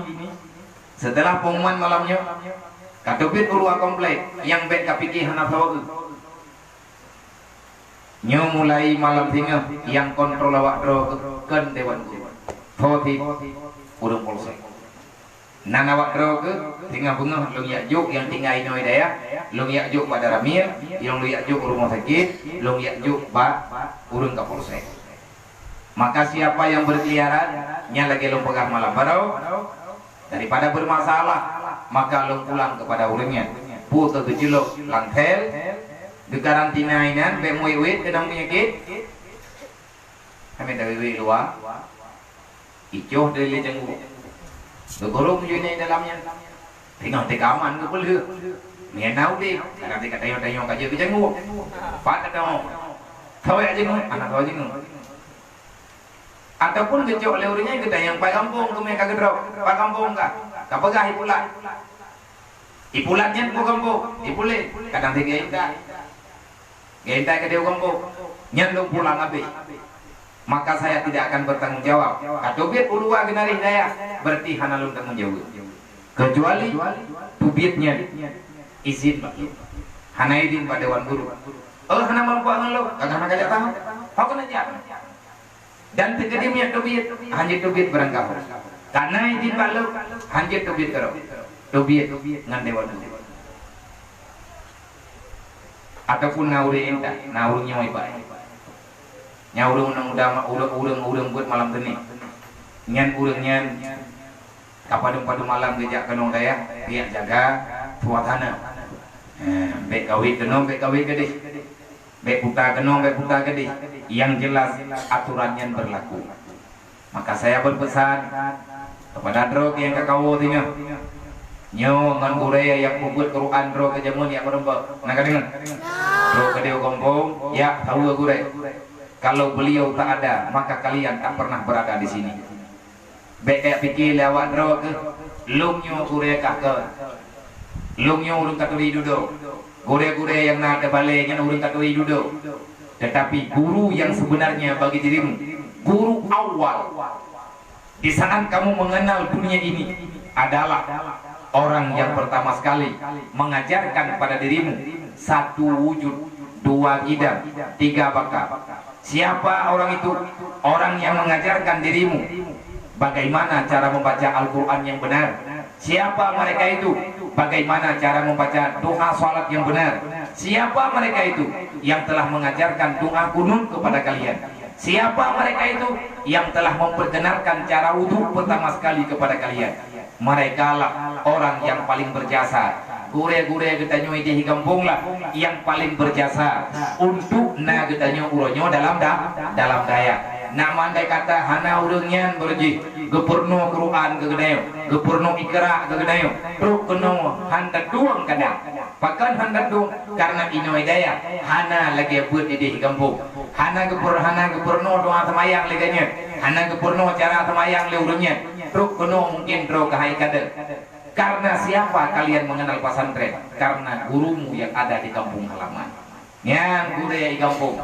setelah pengumuman malamnya katupit keluar komplek yang baik kapikir hanakawo nyo mulai malam tinggal yang kontrol awak do ken dewan thoti urung polsek nana wak droge tinggal bunga long yakjuk yang tinggal inoi daya long yakjuk pada ramir yang long yakjuk rumah sakit long yakjuk ba urung ke polsek maka siapa yang berkeliaran nya lagi long pegang malam baru daripada bermasalah maka long pulang kepada urungnya putu kecilok lantel di karantina inan bemuiwit kedang penyakit kami dari luar icoh dari jenggu guru menjadi dalamnya tinggal tekaman ke peluk mengenau deh nanti kata kaji ke jenguk pada dong tahu ya jenguk anak tahu jenguk ataupun kecok leurinya kita yang pak kampung ke mereka gedrok pak kampung kah kapagah ipulatnya ke kampung ipulit kadang tiga inta ke dia kampung nyandung pulang habis maka saya tidak akan bertanggung jawab atau biar ulua genari daya berarti hana lu tanggung jawab kecuali tubitnya izin hana izin pada dewan guru hana mampu lu kagak hana gajah tahu kau aja dan tegedimnya tubit hanya tubit berangkap karena izin balu hanya tubit karo tubit ngan dewan guru ataupun nauri inta naurnya mau baik nyaurung urung buat malam teni nyan urung nyan kapadung malam gejak kenong daya dia jaga suasana bek kawit kenong bek kawit gede bek puta kenong bek puta gede yang jelas aturannya berlaku maka saya berpesan kepada drog yang kakawo tinggal nyo ngan guraya yang membuat keruan drog kejamun yang merembak nak dengan drog gede gombong ya tahu guraya kalau beliau tak ada, maka kalian tak pernah berada di sini. Beka pikir lewat roh ke, lungnya kureka ke, lungnya urung katuri duduk, gure-gure yang nak ada baliknya urung katuri duduk. Tetapi guru yang sebenarnya bagi dirimu, guru awal. Di saat kamu mengenal dunia ini adalah orang yang pertama sekali mengajarkan pada dirimu satu wujud, dua idam, tiga bakat. Siapa orang itu? Orang yang mengajarkan dirimu bagaimana cara membaca Al-Quran yang benar. Siapa mereka itu? Bagaimana cara membaca doa salat yang benar. Siapa mereka itu? Yang telah mengajarkan doa kunut kepada kalian. Siapa mereka itu? Yang telah memperkenalkan cara wudhu pertama sekali kepada kalian. Mereka lah orang yang paling berjasa. Gure-gure kita nyoi di kampung lah yang paling berjasa untuk na kita nyoi uronyo dalam daya. nak mandai kata hana urangnya berji gepurno Quran ke gedayo gepurno Iqra ke gedayo truk keno hantar duang kadang pakan hantar duang karena ino daya hana lagi buat di kampung hana gepurno doa semayang leganya hana gepurno cara semayang le urangnya truk keno mungkin truk kahai kada. Karena siapa kalian mengenal pesantren? Karena gurumu yang ada di kampung halaman. Yang gure di kampung,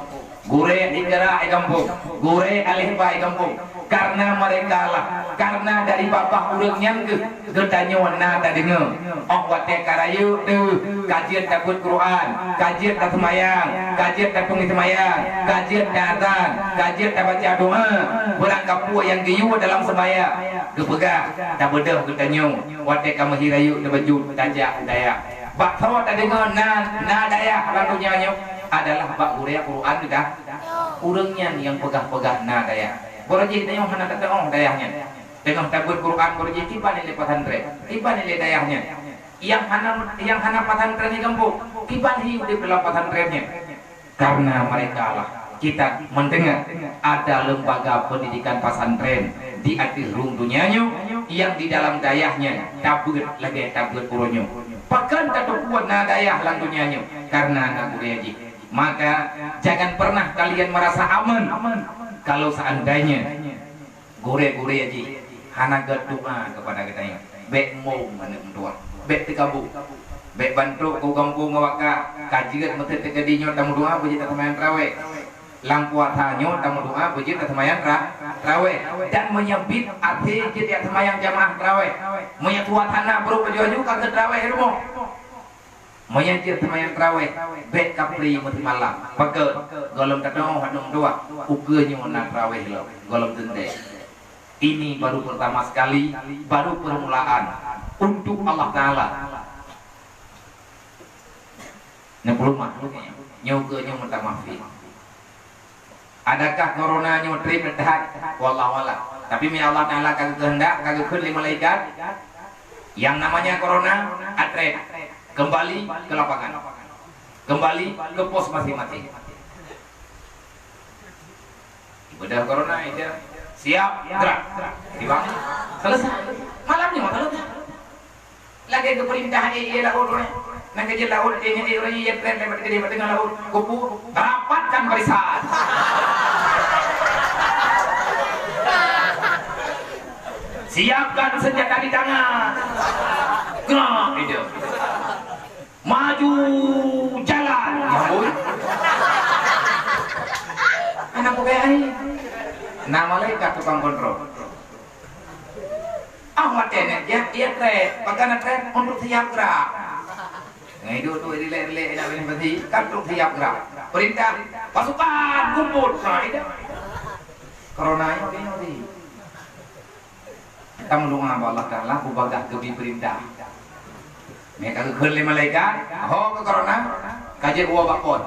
gure Iqra di kampung, gure Alifba di kampung. Karena mereka lah, karena dari bapak urang yang gedanya warna tak dengar. Oh wate karayu tu kajian takut Quran, kajian tak semayang, kajian tak pengi semayang, kajian tak azan, kajian tak baca doa. Berangkap pua yang giyu dalam semayang. Kepegah tak bedah gedanya. Wate kamu hirayu dah baju tajak daya. Bak sawa tak dengar na daya lalunya adalah bak gure Quran dah. Urangnya yang pegah-pegah na daya. Borji tengok hana kata oh dayahnya. Tengok tabur Quran borji tiba nilai pesantren, tiba nilai dayahnya. Yang hana pesantren di kampung, tiba hidup di dalam pesantrennya. Karena mereka lah kita mendengar ada lembaga pendidikan pesantren di atas runtunya yang di dalam dayahnya tabur lagi tabur kuronyo. Pakan tak kuat na dayah lantunya karena anak budaya. Maka jangan pernah kalian merasa aman. Kalau seandainya gore-gore aja hana doa kepada kita bek mau mana doa bek tekabu bek bantu ku kampung ngawaka kajian mesti tekadinya tamu doa puji tamayan trawe lampu atanyo tamu doa puji tamayan trawe dan menyebit arti jadi tamayan jamaah trawe menyatuat hana bro pejuaju kagak trawe rumah menyajir temayang terawih bek kapri mati malam pakai golong kadang hadung dua ukenya nak terawih lo golong tende ini baru pertama sekali baru permulaan untuk Allah Taala nebelum makhluknya nyogenya minta maafin adakah corona nyotri berdahat wallah tapi mi Allah Taala kagak kehendak kagak kun malaikat yang namanya corona atret kembali ke lapangan, kembali ke pos masing-masing. Ibadah corona itu siap, gerak, dibangun, selesai. Malamnya mau selesai. Lagi ke perintahan ini laut, nak kerja laut ini orang yang keren lebat kerja dengan laut, kupu rapatkan barisan. Siapkan senjata di tangan. Gerak itu. Maju jalan ya anak PPI nama malaikat tukang kontrol matenya ya tren pagana tren untuk siap gerak nah itu tuh rile nak berhenti kan untuk siap gerak perintah pasukan kumpul nah itu corona ini kita mendoa Allah Taala kubagah kebi perintah mereka ke lima malaikat, oh ke corona, kaji uang bakon,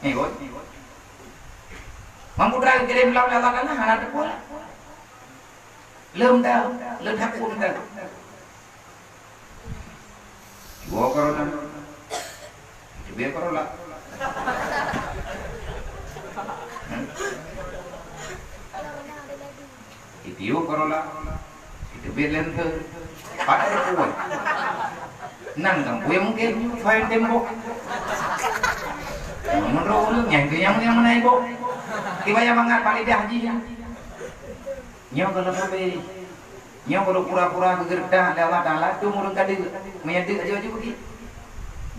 ni kot. Mampu dah kirim lawan Allah Taala, anak terpul. Lem dah, lem hakun dah. Uang corona, biar corona. Itu corona, itu biar lente, pada terpul. Nang kang gue mungkin file tembok menurut yang mana ibu tiba yang banget balik dah haji nyaw kalau sampai nyaw kalau pura-pura kegerdah lewat dalam tu murung kade menyedek aja begitu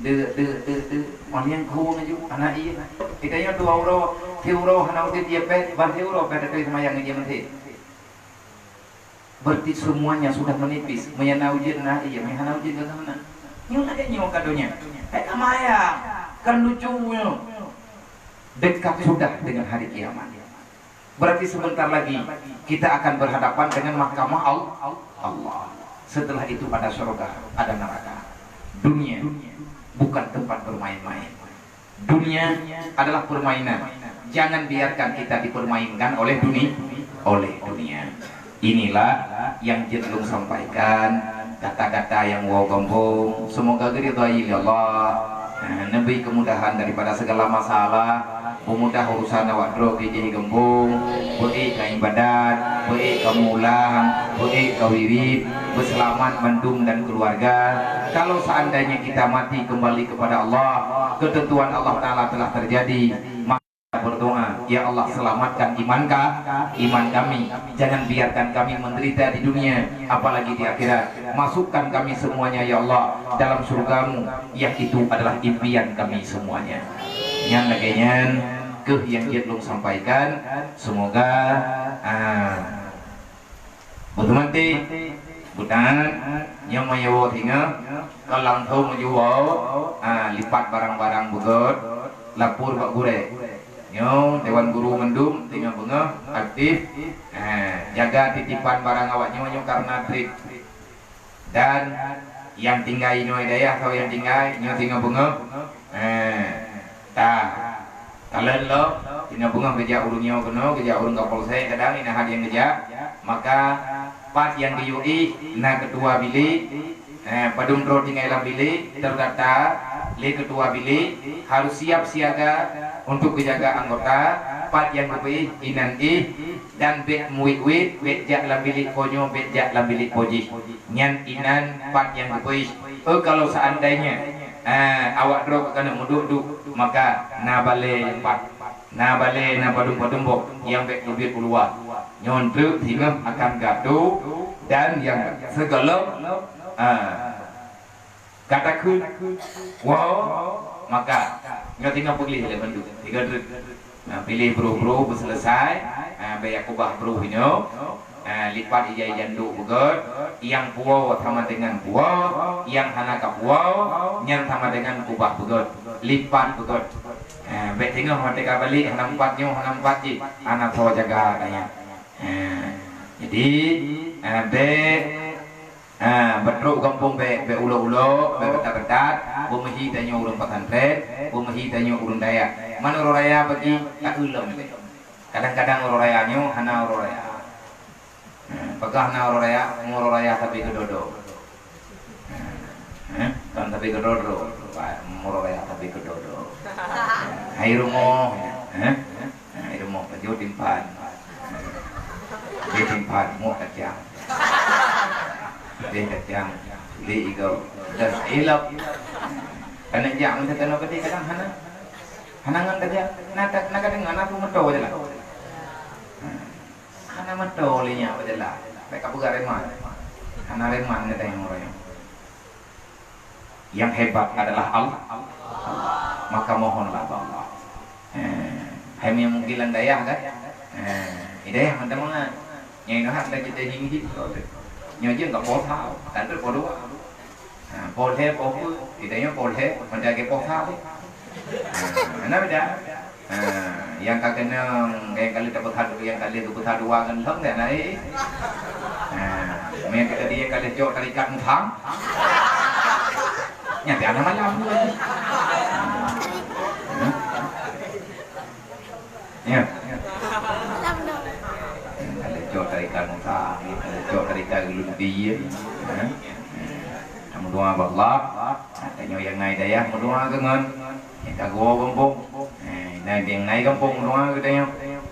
de manian kau aja anak iya kita nya 2 euro 3 euro hana udah dia pet 2 euro pada tu sama yang dia mesti berarti semuanya sudah menipis menyenau ujian nah iya menyenau ujian ke sana nyong ada nyong kadonya kamaya kan lucunya dekat sudah dengan hari kiamat berarti sebentar lagi kita akan berhadapan dengan mahkamah Allah setelah itu ada surga ada neraka dunia bukan tempat bermain-main dunia adalah permainan jangan biarkan kita dipermainkan oleh dunia inilah yang Jenlung sampaikan kata-kata yang wow gombong semoga diridhai Allah Nabi kemudahan daripada segala masalah pemudah urusan awak dro ke jadi gembung, beri ke ibadat, beri ke mulang, beri ke wirid, berselamat mendung dan keluarga. Kalau seandainya kita mati kembali kepada Allah, ketentuan Allah Ta'ala telah terjadi, maka berdoa, ya Allah selamatkan iman kami, jangan biarkan kami menderita di dunia apalagi di akhirat, masukkan kami semuanya ya Allah dalam surgamu yang itu adalah impian kami semuanya. Yang lainnya yang dia belum sampaikan, semoga betul mati bukan yang mayawo tinggal kalau tahu menjual lipat barang-barang bugot lapor pak gure nyo dewan guru mendum tinggal bunga aktif jaga titipan barang awaknya nyo karena trip dan yang tinggal nyo daya atau yang tinggal bunga kalian lo tinggal bunga kerja urungnya kena kerja urung kapal saya kadang ini hadiah kerja maka pas yang di UI nah ketua bilik padung tro tinggal dalam bilik terdata le ketua bilik harus siap siaga untuk menjaga anggota pat yang lebih inanti dan bet muit bet jak dalam bilik konyo bet jak dalam bilik poji nyan inan pat yang lebih kalau seandainya awak drop kena muduk maka na bale pat na bale na padung bok yang bet lebih keluar nyon tu tinggal akan gaduh dan yang segala kataku wow maka nggak tinggal pilih le bantu tiga pilih bro selesai bayar kubah bro ini lipat ijai jandu bugot yang puau sama dengan puau yang hanaka puau yang sama dengan kubah bugot lipat bugot baik tinggal mereka balik hanam empat ji anak tua jaga tanya jadi betruk kampung be ulo be betat bumehi tanya urang pesantren bumehi tanya urang daya mana urang raya bagi tak ulem kadang-kadang urang rayanya hana urang raya pegah na urang raya tapi kedodo kan tapi kedodo urang raya tapi kedodo hai rumo baju timpan mau kacang dia kacang li igau dan ilap karena jam kita kena peti kadang hanangan kerja nak dengan anak tu meto je lah hana meto linya je lah mereka bukan reman hana reman kata yang orang yang hebat adalah Allah maka mohonlah Allah hanya mungkin daya kan idea handa mga nyai nó hát lên trên đây những nhớ chứ nggak bol thao dan itu bol dua bol he bol idenya bol he menjaga bol thao nah beda yang kakeknya yang kali dapat hadu yang kali dapat hadu kan lắm nè này men kita dia kali jauh tarikan thang nyata anak malam ya cho tarikan muta cho tarikan lundi doa Allah tanya yang ngai daya doa dengan yang kago kampung nah yang ngai kampung doa katanya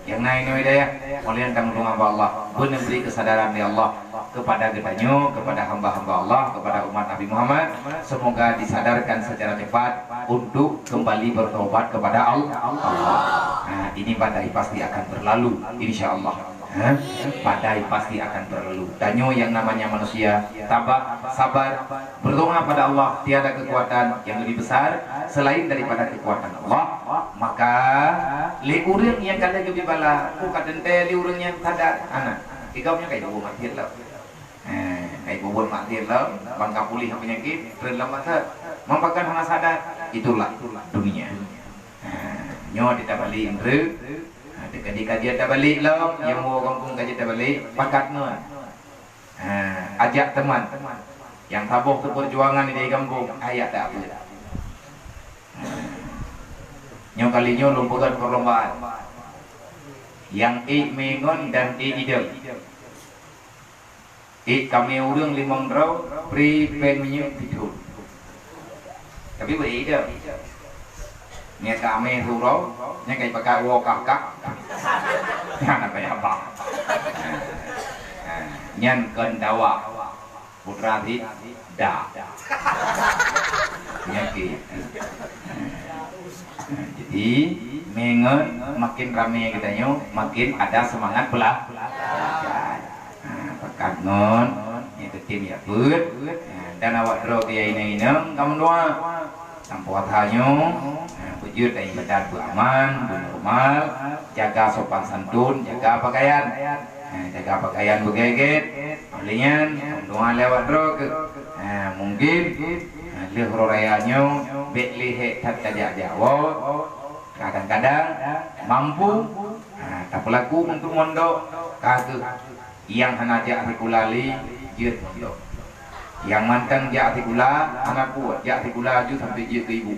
yang ngai noi daya kalian tang doa Allah pun memberi kesadaran ya Allah kepada kitanya kepada hamba-hamba Allah kepada umat Nabi Muhammad semoga disadarkan secara cepat untuk kembali bertobat kepada Allah. Nah, ini badai pasti akan berlalu insyaallah. Badai pasti akan berlalu. Danyo yang namanya manusia tabah, sabar, berdoa pada Allah. Tiada kekuatan yang lebih besar selain daripada kekuatan Allah. Maka li urang yang kada lebih bala, ku kadente li urang yang kada anak. Igaunya kayak bubur mati lah. Kayak bubur mati lah, bangka pulih penyakit, rendah mata, mampakan hana sadar. Itulah dunia. Nyo tidak balik indra. Ketika dia tak balik lah, yang mau kampung kaji tak balik, pakat no. Ajak teman yang tabuh ke perjuangan di kampung, ayat tak apa. Nyo kalinya lumpukan perlombaan. Yang mengon dan idem. Kami urang limang draw, pri pen minyak itu. Tapi beridem. Niat kami surau, nya kayak pakai wakak, yang apa ya bang? Nyan kendawa, putra di da, nyaki. Jadi mengen makin ramai kita nyo, makin ada semangat belajar. Pekat non, itu tim ya bud, dan awak drog dia ini kamu doa. Sampai hanyo, wujud dari ibadah beraman, bernormal, jaga sopan santun, jaga pakaian, begeget, olehnya doa lewat drog, mungkin lehro rayanyo, beklihe tata jawa, kadang-kadang mampu, tak pelaku untuk mondok, kagak yang hanaja artikulali, jut mondok. Yang mantan jak artikula, anak buat jak artikula ju sampai je ke ibu.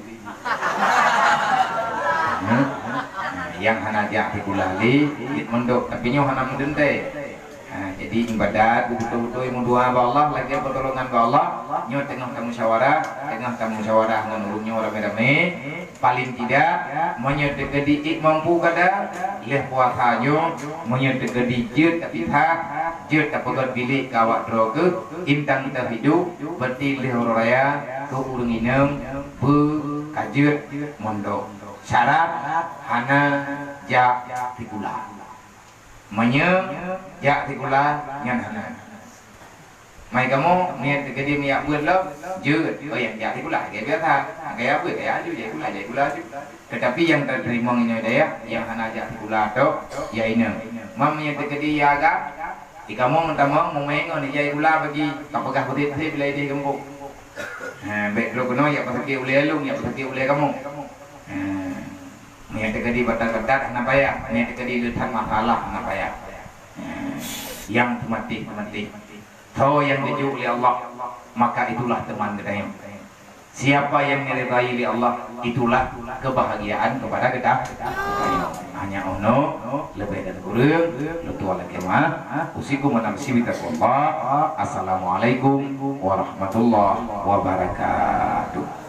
Yang hana jak artikula li, it mondok tapi nyo hana mendente. Jadi ibadat betul-betul yang doa ba Allah, lagi pertolongan ba Allah, nyo tengah kamu musyawarah ngan urunyo rame-rame, paling tidak menyedekedi mampu kada, leh puasanyo menyedekedi jeut kapitha, jeut tapagat bilik kawak droge, intang kita hidup, berarti leh raya ke urung inem be kajeut mondok. Syarat hana jak tikula. Jak tikula nyan. Mai kamu niat gede miak buat lo, jeut, oh yang jak tikula, kayak biasa, kayak apa, kayak aju, jak tikula. Tetapi yang terima ini daya, yang hana jak tikula tu, ya ini. Mam yang gede ya agak, di kamu mentang mau mengon jak tikula bagi, kapagah putih bila di kampung. Baik lo kena ya pasal uleh lu, ya pasal uleh kamu. Niat gede batat-batat, kenapa ya? Niat gede letak masalah, kenapa ya? Yang mati. Tahu yang dijual oleh Allah, maka itulah teman kita. Siapa yang diridai oleh Allah, itulah kebahagiaan kepada kita. Hanya ono lebih dan kurang, lebih lagi mah. Usikum menamsi Allah. Assalamualaikum warahmatullahi wabarakatuh.